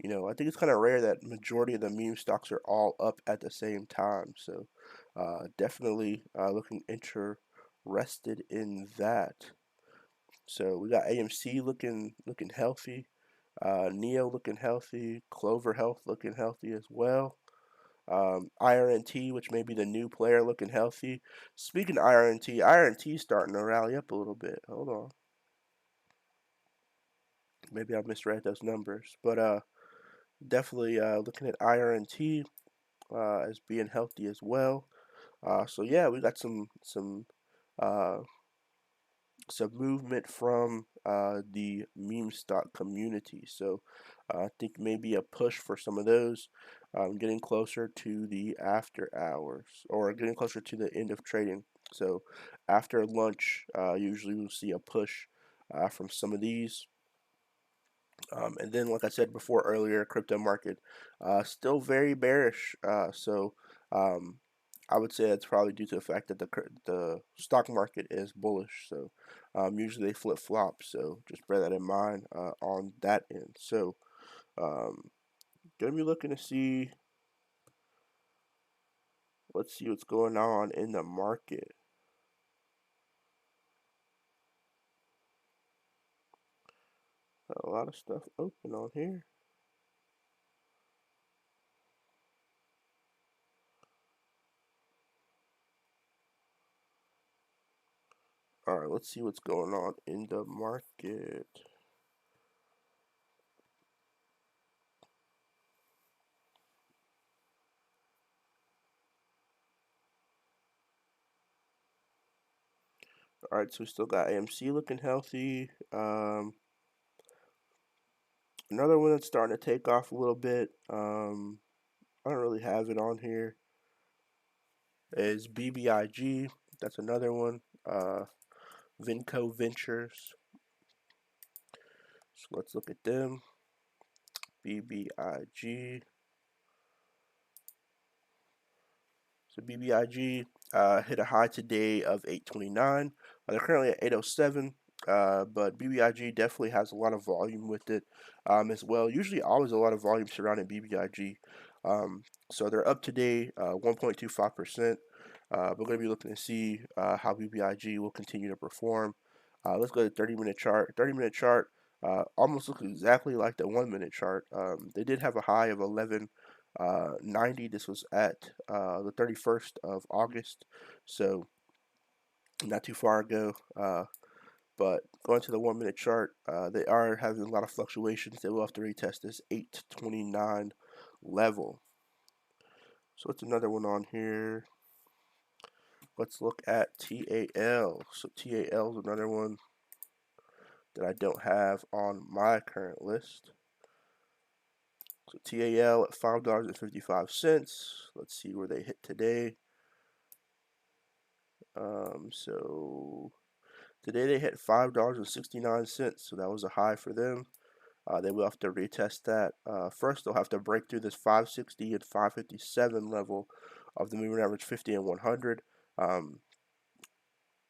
think it's kind of rare that majority of the meme stocks are all up at the same time. So definitely looking interested in that. So we got AMC looking healthy, Neo looking healthy, Clover Health looking healthy as well. Irnt, which may be the new player, looking healthy. Speaking of Irnt starting to rally up a little bit. Hold on. Maybe I misread those numbers. But definitely looking at Irnt as being healthy as well. So yeah, we got uh, some movement from the meme stock community. So I think maybe a push for some of those, getting closer to the after hours or getting closer to the end of trading. So after lunch, usually we'll see a push from some of these. And then, like I said before earlier, crypto market still very bearish. So um, I would say it's probably due to the fact that the stock market is bullish. So usually they flip flop. So just bear that in mind on that end. So gonna be looking to see. Let's see what's going on in the market. A lot of stuff open on here. All right, let's see what's going on in the market. All right, so we still got AMC looking healthy. Another one that's starting to take off a little bit. I don't really have it on here. Is BBIG. That's another one. Vinco Ventures. So let's look at them. BBIG. So BBIG hit a high today of 829. They're currently at 807. But BBIG definitely has a lot of volume with it as well. Usually, always a lot of volume surrounding BBIG. So they're up today, 1.25%. We're going to be looking to see how BBIG will continue to perform. Let's go to 30-minute chart. 30-minute chart almost looks exactly like the 1-minute chart. They did have a high of 1190. This was at the 31st of August, so not too far ago. But going to the 1-minute chart, they are having a lot of fluctuations. They will have to retest this 829 level. So what's another one on here? Let's look at TAL. So TAL is another one that I don't have on my current list. So TAL at $5.55. Let's see where they hit today. So today they hit $5.69. So that was a high for them. They will have to retest that. First, they'll have to break through this 560 and 557 level of the moving average 50 and 100. And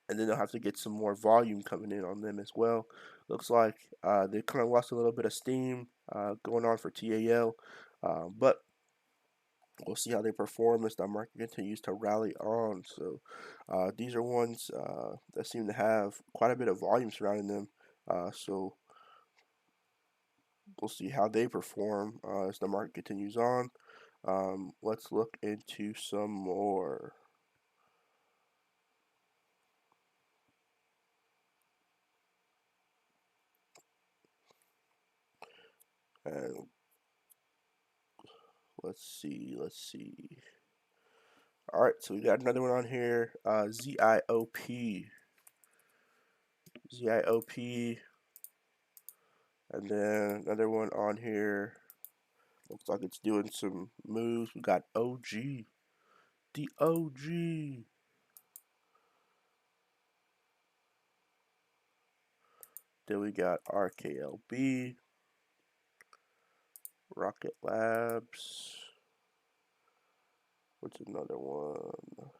then they'll have to get some more volume coming in on them as well. Looks like they kind of lost a little bit of steam going on for TAL, but we'll see how they perform as the market continues to rally on. So these are ones that seem to have quite a bit of volume surrounding them. So we'll see how they perform as the market continues on. Let's look into some more. And let's see. All right, so we got another one on here. Z-I-O-P. Z-I-O-P. And then another one on here. Looks like it's doing some moves. We got OG. The OG. Then we got Rklb. Rocket Labs. What's another one?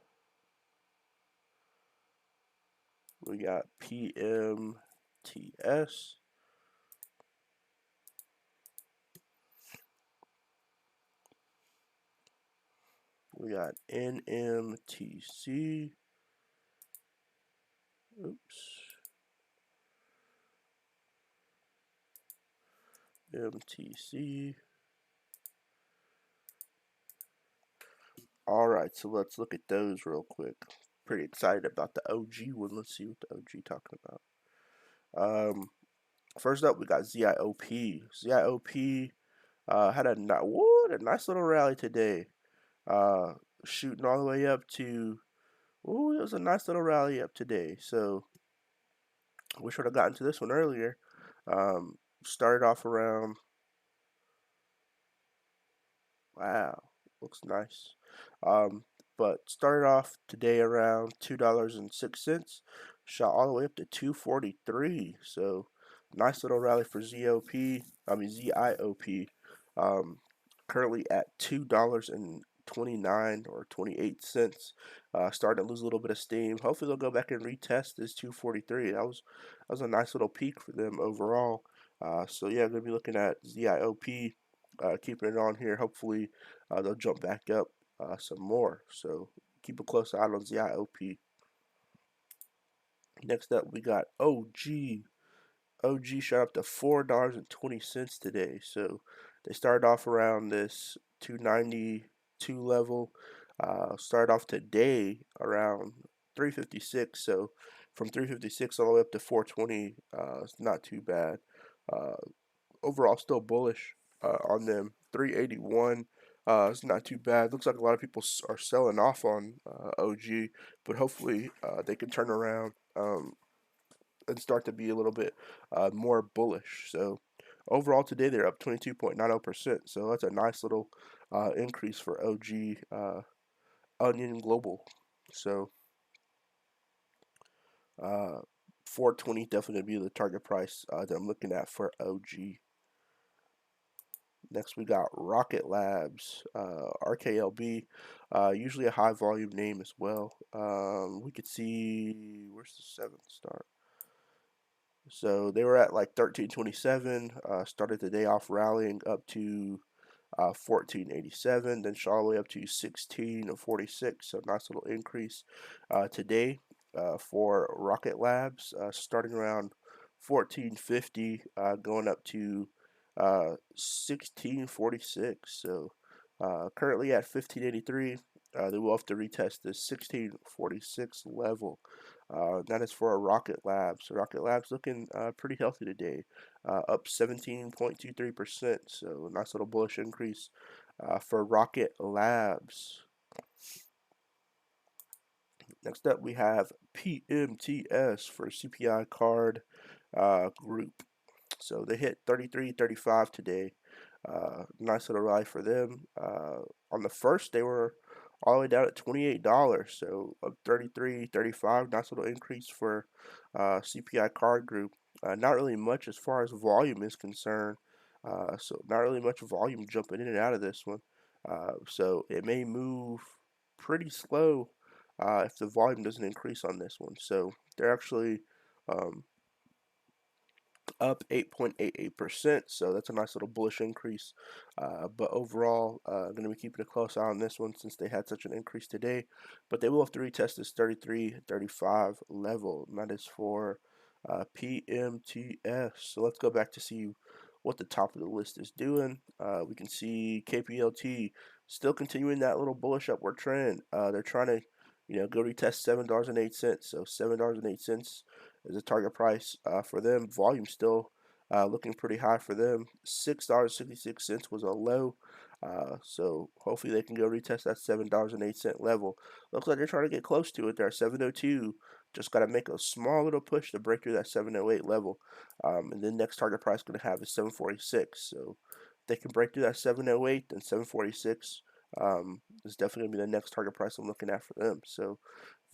We got PMTS. We got Nmtc. Oops. MTC. Alright, so let's look at those real quick. Pretty excited about the OG one. Let's see what the OG talking about. First up, we got Z-I-O-P. Z-I-O-P had a nice little rally today. Shooting all the way up to, it was a nice little rally up today. So we should have gotten to this one earlier. Started off around, wow, looks nice. But started off today around $2.06, shot all the way up to 243. So nice little rally for ZIOP. Currently at $2.10. 29 or 28 cents. Starting to lose a little bit of steam. Hopefully they'll go back and retest this 243. That was a nice little peak for them overall. So yeah, gonna be looking at Z-Ipo, keeping it on here. Hopefully they'll jump back up some more. So keep a close eye on Z-Ipo. Next up, we got OG. OG shot up to $4.20 today. So they started off around this 292 level. Started off today around 356. So from 356 all the way up to 420, it's not too bad. Uh, Overall, still bullish on them. 381. It's not too bad. Looks like a lot of people are selling off on OG, but hopefully they can turn around. And start to be a little bit more bullish. So overall today they're up 22.90%. So that's a nice little increase for OG Onion Global. So uh, 420 definitely be the target price that I'm looking at for OG. Next we got Rocket Labs, Rklb, usually a high volume name as well. We could see, where's the 7th start? So they were at like 1327, started the day off rallying up to 1487, then shot all the way up to 1646. So nice little increase today for Rocket Labs, starting around 1450, going up to 1646. So currently at 1583. They will have to retest the 1646 level. That is for a Rocket Labs. Rocket Labs looking pretty healthy today, up 17.23%. So nice little bullish increase for Rocket Labs. Next up, we have PMTS for CPI card group. So they hit 33.35 today. Nice little rally for them. On the first, they were all the way down at $28. So up 33.35. Nice little increase for CPI card group. Not really much as far as volume is concerned. So not really much volume jumping in and out of this one. So it may move pretty slow if the volume doesn't increase on this one. So they're actually um, up 8.88%, so that's a nice little bullish increase. But overall, going to be keeping a close eye on this one since they had such an increase today. But they will have to retest this 33.35 level, and that is for PMTS. So let's go back to see what the top of the list is doing. We can see Kplt still continuing that little bullish upward trend. They're trying to, go retest $7.08. So $7.08 is a target price for them. Volume still looking pretty high for them. $6.66 was a low. So hopefully they can go retest that $7.08 level. Looks like they're trying to get close to it there. 702. Just got to make a small little push to break through that 708 level. And then next target price going to have is 746. So if they can break through that 708, then 746 is definitely going to be the next target price I'm looking at for them. So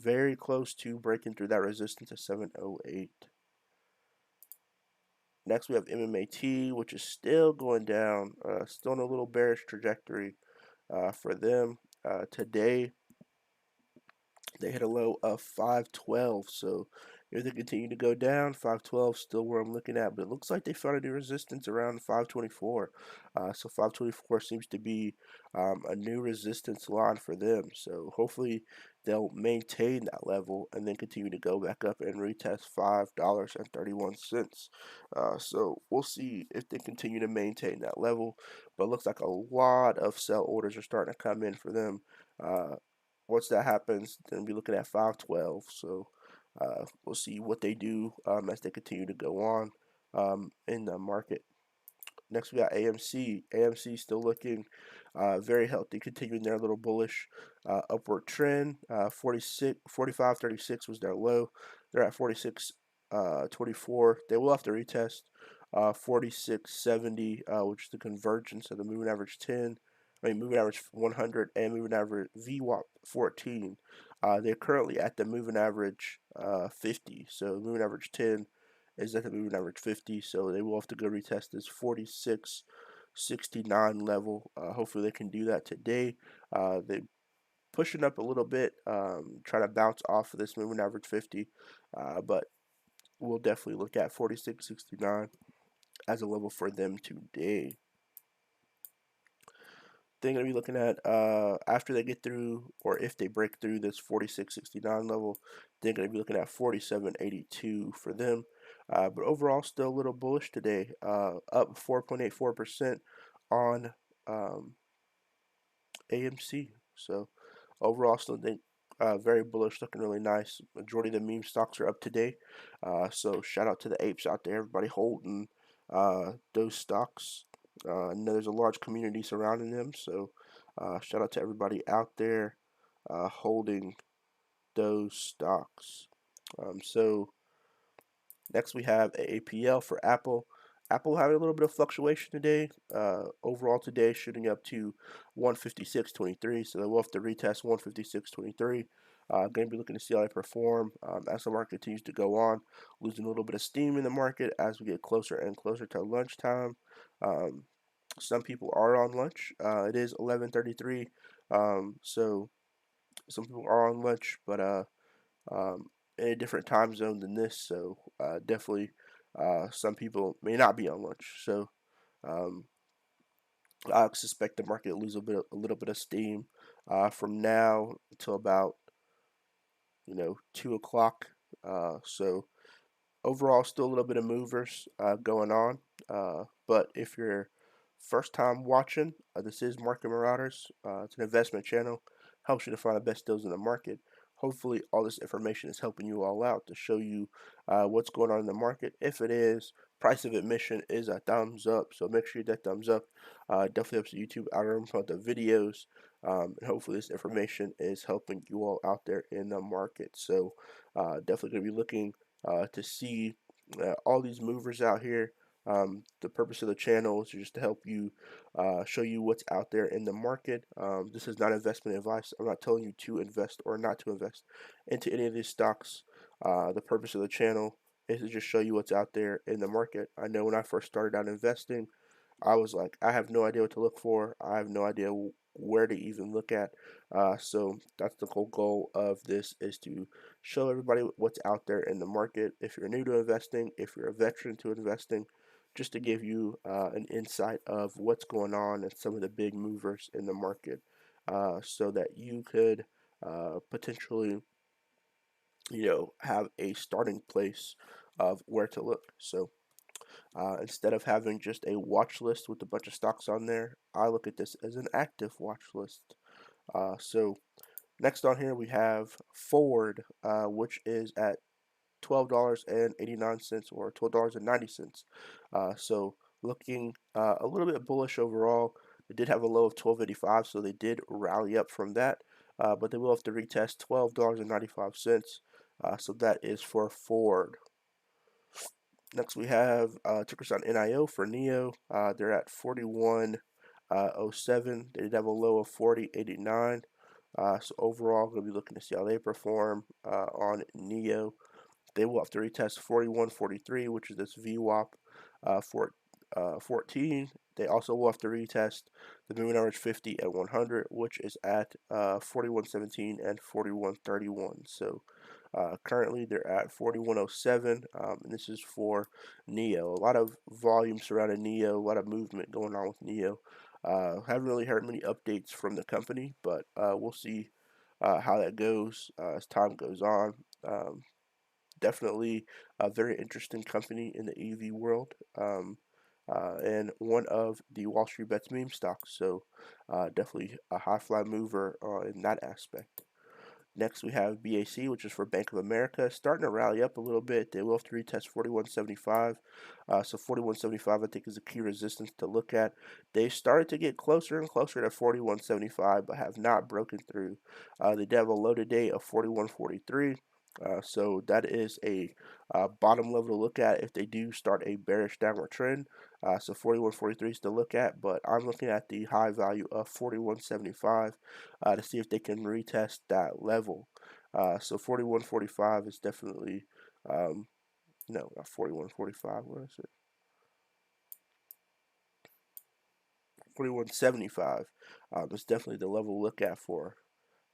very close to breaking through that resistance at 708. Next, we have Mmat, which is still going down, still in a little bearish trajectory for them. Today, they hit a low of 512. So if they continue to go down, 512 still where I'm looking at, but it looks like they found a new resistance around 524. So 524 seems to be a new resistance line for them. So hopefully they'll maintain that level and then continue to go back up and retest $5.31. So we'll see if they continue to maintain that level. But it looks like a lot of sell orders are starting to come in for them. Once that happens, then we'll be looking at 512. So we'll see what they do as they continue to go on in the market. Next, we got AMC. AMC still looking very healthy, continuing their little bullish upward trend. 45.36 was their low. They're at 46.24. They will have to retest 46.70, which is the convergence of the moving average 10. Moving average 100 and moving average VWAP 14. They're currently at the moving average 50. So moving average 10 is at the moving average 50. So they will have to go retest this 46 69 level. Hopefully they can do that today. They pushing up a little bit, trying to bounce off of this moving average 50, but we'll definitely look at 46.69 as a level for them today. They're going to be looking at after they get through, or if they break through this 46.69 level, they're going to be looking at 47.82 for them. But overall, still a little bullish today, up 4.84% on AMC. So overall, still think very bullish, looking really nice. Majority of the meme stocks are up today. So shout out to the apes out there, everybody holding those stocks. I know there's a large community surrounding them, so shout out to everybody out there holding those stocks. So next, we have Aapl for Aapl. Aapl having a little bit of fluctuation today. Overall today, shooting up to 156.23. So we'll have to retest 156.23. Going to be looking to see how they perform as the market continues to go on. Losing a little bit of steam in the market as we get closer and closer to lunchtime. Um, some people are on lunch. It is 11:33. So some people are on lunch, but um, in a different time zone than this. So definitely, some people may not be on lunch. So um, I suspect the market will lose a little bit of steam from now until about 2 o'clock. So overall, still a little bit of movers going on. But if you're first time watching, this is Market Marauders. It's an investment channel. Helps you to find the best deals in the market. Hopefully, all this information is helping you all out to show you what's going on in the market. If it is, price of admission is a thumbs up. So make sure you hit that thumbs up. Definitely helps the YouTube algorithm promote the videos. And hopefully, this information is helping you all out there in the market. So definitely going to be looking to see all these movers out here. The purpose of the channel is just to help you show you what's out there in the market. This is not investment advice. I'm not telling you to invest or not to invest into any of these stocks. The purpose of the channel is to just show you what's out there in the market. I know when I first started out investing, I was like, I have no idea what to look for. I have no idea where to even look at. So that's the whole goal of this, is to show everybody what's out there in the market. If you're new to investing, if you're a veteran to investing, just to give you an insight of what's going on and some of the big movers in the market, so that you could potentially, have a starting place of where to look. So instead of having just a watch list with a bunch of stocks on there, I look at this as an active watch list. So next on here we have Ford, which is at $12.89 or $12.90. So looking a little bit bullish overall. They did have a low of 12.85, so they did rally up from that. But they will have to retest $12.95. So that is for Ford. Next, we have ticker sign NIO for NEO. They're at 41.07. They did have a low of 40.89. So overall, going to be looking to see how they perform on NEO. They will have to retest 41.43, which is this VWAP for 14. They also will have to retest the moving average 50 and 100, which is at 41.17 and 41.31. So currently they're at 41.07, and this is for NEO. A lot of volume surrounding NEO, a lot of movement going on with NEO. Haven't really heard many updates from the company, but we'll see how that goes as time goes on. Definitely a very interesting company in the EV world, and one of the Wall Street Bets meme stocks. So definitely a high fly mover in that aspect. Next, we have BAC, which is for Bank of America, starting to rally up a little bit. They will have to retest 41.75. So 41.75, I think, is a key resistance to look at. They started to get closer and closer to 41.75, but have not broken through. They did have a low today of 41.43. So that is a bottom level to look at if they do start a bearish downward trend. So 41.43 is to look at, but I'm looking at the high value of 41.75 to see if they can retest that level. So 41.45 is definitely, no, not 41.45. What is it? 41.75. It's definitely the level to look at for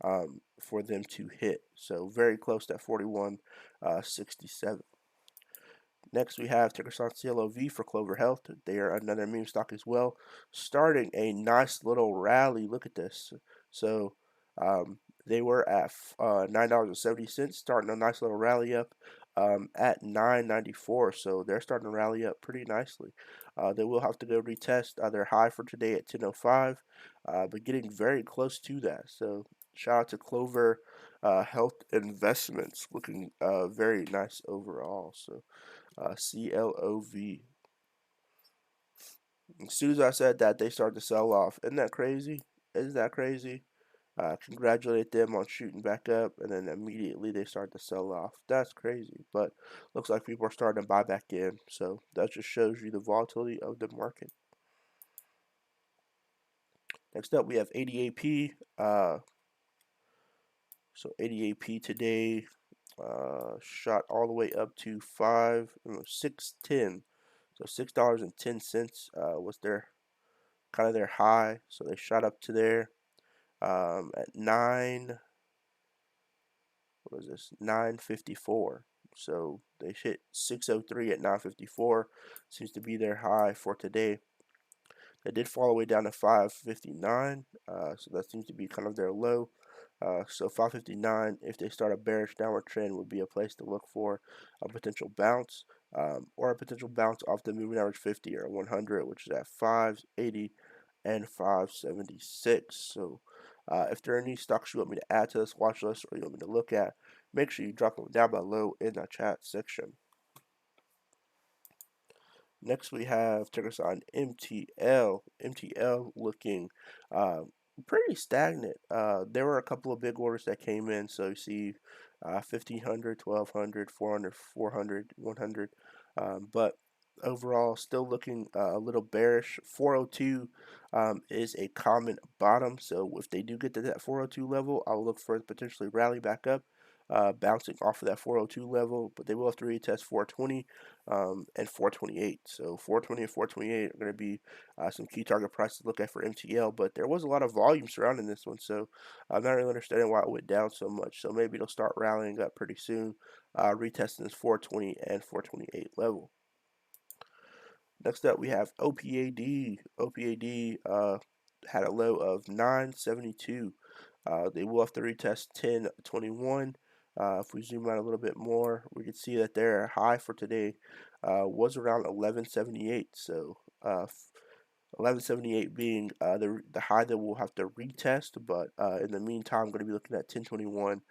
them to hit. So very close to 41.67. Next, we have Tarasan Clov for Clover Health. They are another meme stock as well, starting a nice little rally. Look at this. So they were at $9.70, starting a nice little rally up at 9.94. So they're starting to rally up pretty nicely. They will have to go retest their high for today at 10.05, but getting very close to that. So shout out to Clover Health Investments, looking very nice overall. So Clov. As soon as I said that, they started to sell off. Isn't that crazy? Isn't that crazy? Congratulate them on shooting back up, and then immediately they start to sell off. That's crazy, but looks like people are starting to buy back in. So that just shows you the volatility of the market. Next up, we have ADAP. So ADAP today shot all the way up to 6.10. So $6.10 was their kind of their high. So they shot up to there at 9. What was this? 9.54. So they hit 6.03 at 9.54. Seems to be their high for today. They did fall all the way down to 5.59. So that seems to be kind of their low. So 5.59, if they start a bearish downward trend, would be a place to look for a potential bounce, or a potential bounce off the moving average 50 or 100, which is at 5.80 and 5.76. So if there are any stocks you want me to add to this watch list or you want me to look at, make sure you drop them down below in the chat section. Next, we have tickers on MTL. MTL looking pretty stagnant. There were a couple of big orders that came in. So you see 1,500, 1,200, 400, 400, 100. But overall, still looking a little bearish. 402 is a common bottom. So if they do get to that 402 level, I'll look for potentially rally back up. Bouncing off of that 402 level, but they will have to retest 420 and 428. So 420 and 428 are going to be some key target prices to look at for MTL, but there was a lot of volume surrounding this one, so I'm not really understanding why it went down so much. So maybe it'll start rallying up pretty soon, retesting this 420 and 428 level. Next up, we have OPAD. OPAD had a low of 972. They will have to retest 1021. If we zoom out a little bit more, we can see that their high for today was around 1178. So 1178 being the high that we'll have to retest, but in the meantime, I'm going to be looking at 1021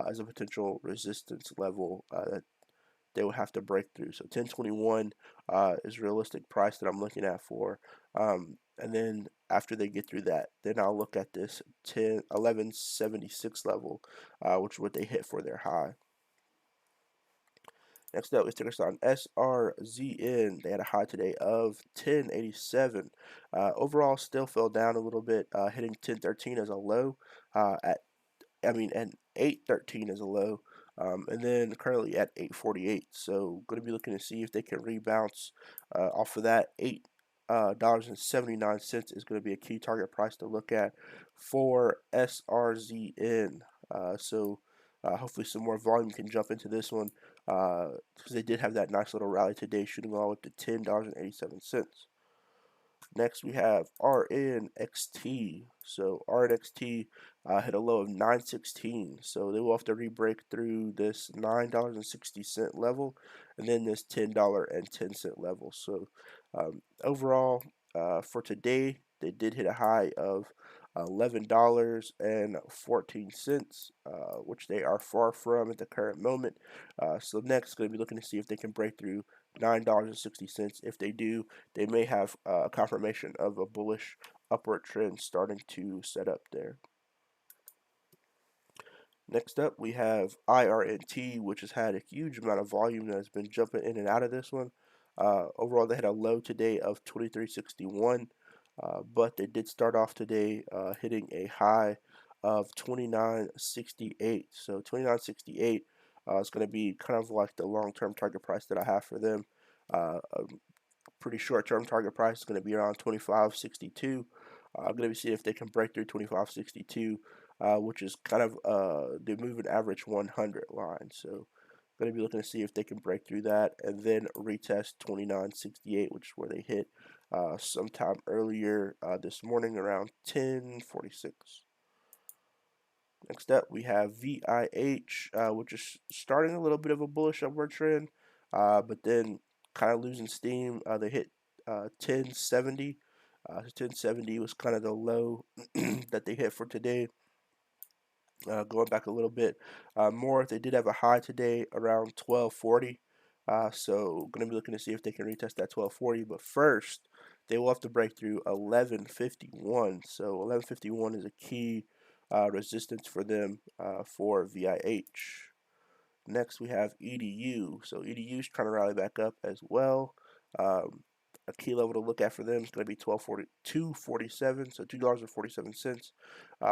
as a potential resistance level that they would have to break through. So 1021 is realistic price that I'm looking at for. And then after they get through that, then I'll look at this 1176 level, which is what they hit for their high. Next up is ticker on Srzn. They had a high today of 1087. Overall, still fell down a little bit, hitting 1013 as a low. And 813 is a low. And then currently at 848. So going to be looking to see if they can rebounce off of that. $8.79 is going to be a key target price to look at for Srzn. Hopefully some more volume can jump into this one because they did have that nice little rally today, shooting all up to $10.87. Next, we have RNXT. So RNXT hit a low of 916. So they will have to re-break through this $9.60 level and then this $10.10 level. So overall, for today, they did hit a high of $11.14, which they are far from at the current moment. So next, going to be looking to see if they can break through $9.60. If they do, they may have a confirmation of a bullish upward trend starting to set up there. Next up, we have IRNT, which has had a huge amount of volume that has been jumping in and out of this one. Overall, they had a low today of 2361, but they did start off today hitting a high of 2968. So 2968 is going to be kind of like the long-term target price that I have for them. pretty short-term target price is going to be around 25.62. I'm going to be seeing if they can break through 25.62, which is kind of the moving average 100 line. So going to be looking to see if they can break through that and then retest 29.68, which is where they hit sometime earlier this morning around 10:46. Next up, we have VIH, which is starting a little bit of a bullish upward trend, but then kind of losing steam. They hit 1070. 1070 was kind of the low that they hit for today. Going back a little bit more, they did have a high today around 1240. So going to be looking to see if they can retest that 1240. But first, they will have to break through 1151. So 1151 is a key resistance for them for VIH. Next, we have EDU. So EDU is trying to rally back up as well. A key level to look at for them is going to be 247, so $2.47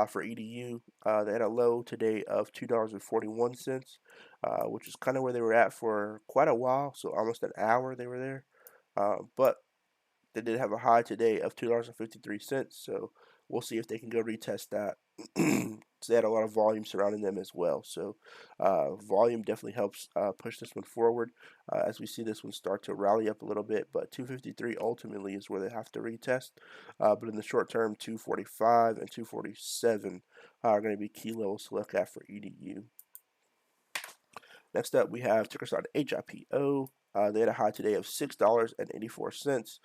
for EDU. They had a low today of $2.41, which is kind of where they were at for quite a while, so almost an hour they were there. But they did have a high today of $2.53, so we'll see if they can go retest that. So they had a lot of volume surrounding them as well. So volume definitely helps push this one forward as we see this one start to rally up a little bit. But 253 ultimately is where they have to retest. But in the short term, 245 and 247 are going to be key levels to look at for EDU. Next up, we have ticker sign HIPO. They had a high today of $6.84.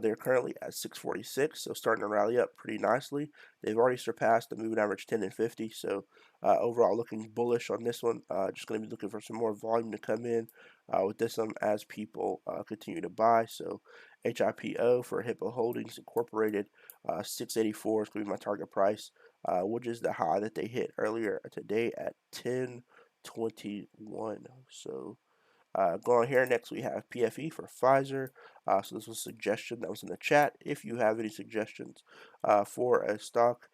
They're currently at 646, so starting to rally up pretty nicely. They've already surpassed the moving average 10 and 50, so overall looking bullish on this one. Just going to be looking for some more volume to come in with this one as people continue to buy. So HIPO for Hippo Holdings Incorporated, 684 is going to be my target price, which is the high that they hit earlier today at 10.21. So going here next, we have PFE for Pfizer. So this was a suggestion that was in the chat. If you have any suggestions for a stock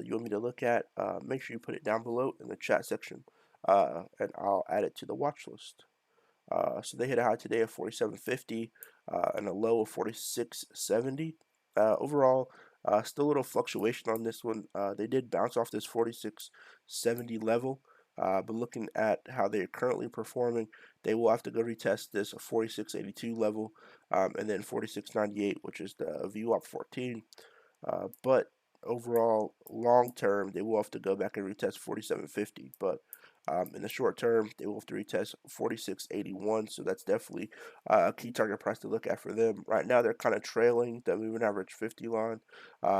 you want me to look at, make sure you put it down below in the chat section, and I'll add it to the watch list. So they hit a high today of 47.50 and a low of 46.70. Overall, still a little fluctuation on this one. They did bounce off this 46.70 level. But looking at how they're currently performing, they will have to go retest this 46.82 level and then 46.98, which is the VWAP 14. But overall, long term, they will have to go back and retest 47.50. But in the short term, they will have to retest 46.81. So that's definitely a key target price to look at for them. Right now, they're kind of trailing the moving average 50 line,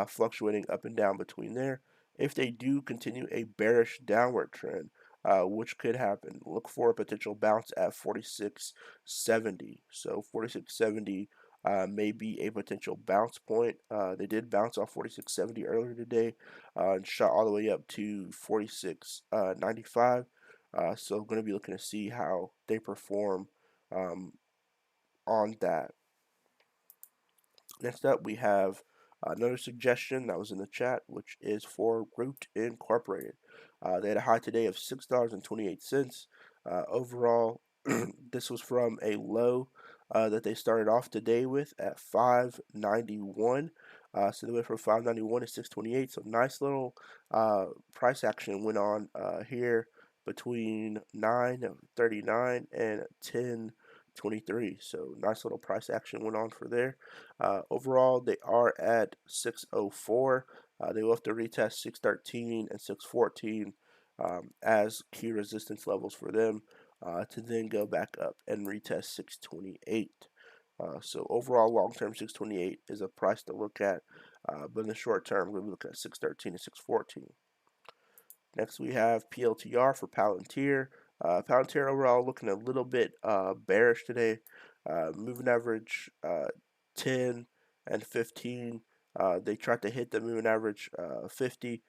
fluctuating up and down between there. If they do continue a bearish downward trend, which could happen, look for a potential bounce at 46.70. So 46.70 may be a potential bounce point. They did bounce off 46.70 earlier today and shot all the way up to 46.95. So going to be looking to see how they perform on that. Next up, we have another suggestion that was in the chat, which is for Root Incorporated. They had a high today of $6.28. Overall, this was from a low that they started off today with at 591. So they went from 591 to 628. So nice little price action went on here between 9:39 and 10:23. So nice little price action went on for there. Overall, they are at 604. They will have to retest 613 and 614 as key resistance levels for them to then go back up and retest 628. So overall, long-term 628 is a price to look at, but in the short term, we're going to look at 613 and 614. Next, we have PLTR for Palantir. Palantir overall looking a little bit bearish today. Moving average 10 and 15. They tried to hit the moving average 50,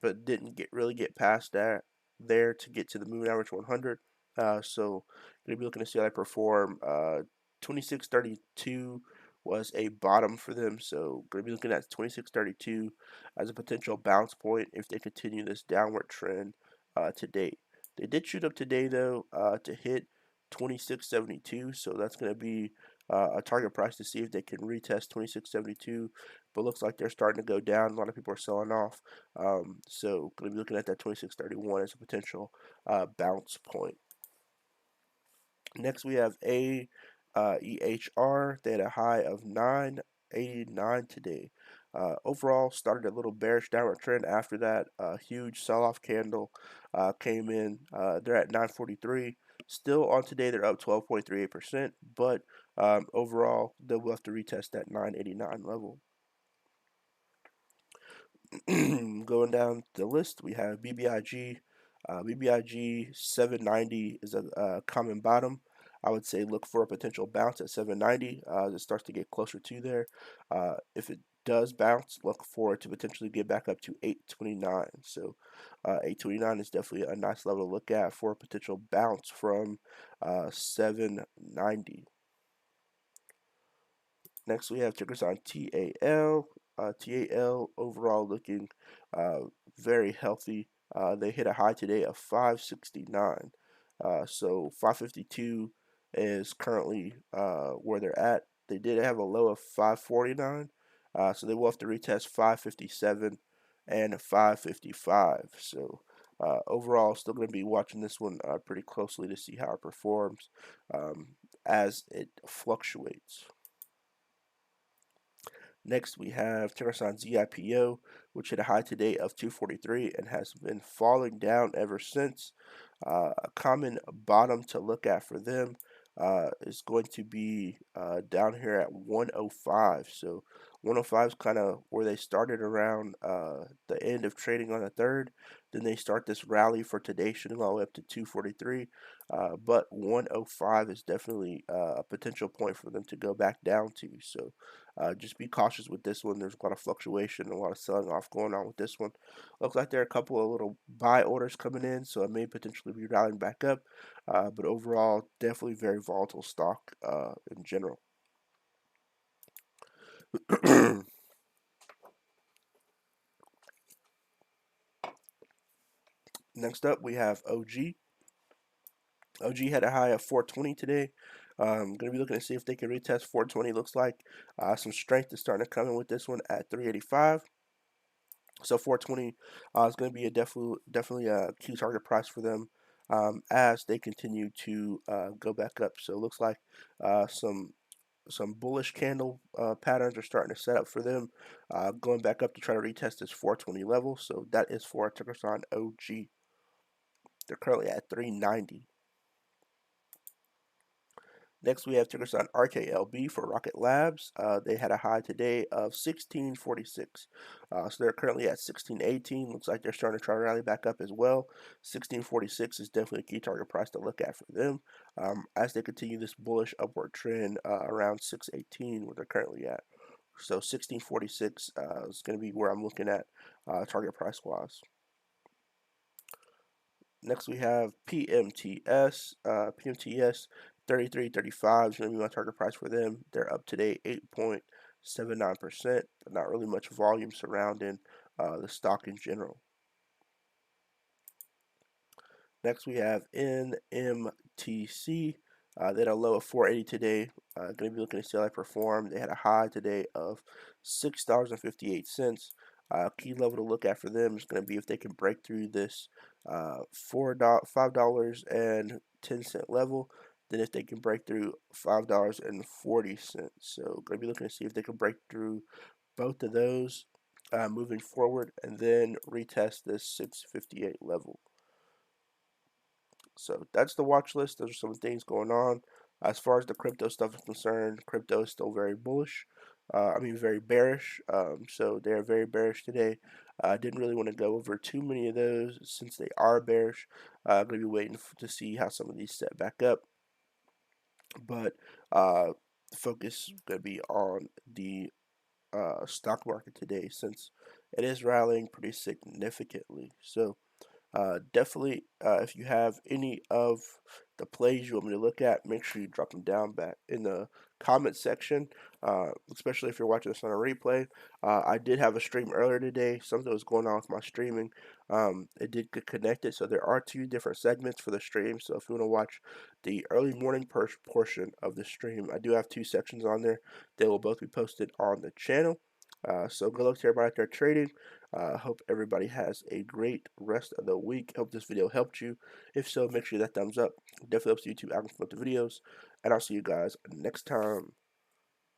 but didn't really get past that there to get to the moving average 100. So gonna be looking to see how they perform. 26.32 was a bottom for them, so gonna be looking at 26.32 as a potential bounce point if they continue this downward trend to date. They did shoot up today though to hit 26.72, so that's gonna be a target price to see if they can retest 26.72, but looks like they're starting to go down. A lot of people are selling off, so going to be looking at that 26.31 as a potential bounce point. Next, we have AEHR. They had a high of 989 today. Overall, started a little bearish downward trend after that. A huge sell-off candle came in. They're at 943. Still on today, they're up 12.38%, but overall, they'll have to retest that 989 level. Going down the list, we have BBIG. BBIG 790 is a common bottom. I would say look for a potential bounce at 790 as it starts to get closer to there. If it does bounce, look for it to potentially get back up to 829. So 829 is definitely a nice level to look at for a potential bounce from 790. Next, we have tickers on TAL. TAL overall looking very healthy. They hit a high today of 569. So 552 is currently where they're at. They did have a low of 549. So they will have to retest 557 and 555. So overall, still going to be watching this one pretty closely to see how it performs as it fluctuates. Next, we have Tarasan Z-Ipo, which hit a high today of 243 and has been falling down ever since. A common bottom to look at for them is going to be down here at 105. So 105 is kind of where they started around the end of trading on the third. Then they start this rally for today, shooting all the way up to 243. But 105 is definitely a potential point for them to go back down to. So just be cautious with this one. There's a lot of fluctuation, a lot of selling off going on with this one. Looks like there are a couple of little buy orders coming in, so it may potentially be rallying back up. But overall, definitely very volatile stock in general. Next up, we have OG. OG had a high of 420 today. Going to be looking to see if they can retest 420. Looks like some strength is starting to come in with this one at 385. So 420 is going to be a definitely a key target price for them as they continue to go back up. So it looks like some bullish candle patterns are starting to set up for them, going back up to try to retest this 420 level. So that is for Tarasan OG. They're currently at 390. Next, we have tickers on Rklb for Rocket Labs. They had a high today of 1646. So they're currently at 1618. Looks like they're starting to try to rally back up as well. 1646 is definitely a key target price to look at for them as they continue this bullish upward trend around 618, where they're currently at. So 1646 is going to be where I'm looking at target price wise. Next, we have PMTS. PMTS 33.35 is going to be my target price for them. They're up today 8.79%. Not really much volume surrounding the stock in general. Next, we have Nmtc. They had a low of 480 today. Going to be looking to see how they perform. They had a high today of $6.58. Key level to look at for them is going to be if they can break through this $5.10 level. Then if they can break through $5.40. So going to be looking to see if they can break through both of those moving forward and then retest this 658 level. So that's the watch list. Those are some things going on. As far as the crypto stuff is concerned, crypto is still very bullish. Very bearish. So they are very bearish today. I didn't really want to go over too many of those since they are bearish. I'm going to be waiting to see how some of these set back up. But the focus is going to be on the stock market today since it is rallying pretty significantly. So Definitely, if you have any of the plays you want me to look at, make sure you drop them down back in the comment section, especially if you're watching this on a replay. I did have a stream earlier today. Something was going on with my streaming. It did get connected, so there are 2 different segments for the stream. So if you want to watch the early morning portion of the stream, I do have 2 sections on there. They will both be posted on the channel. So good luck to everybody out there trading. Hope everybody has a great rest of the week. Hope this video helped you. If so, make sure that thumbs up. Definitely helps YouTube algorithm promote the videos. And I'll see you guys next time.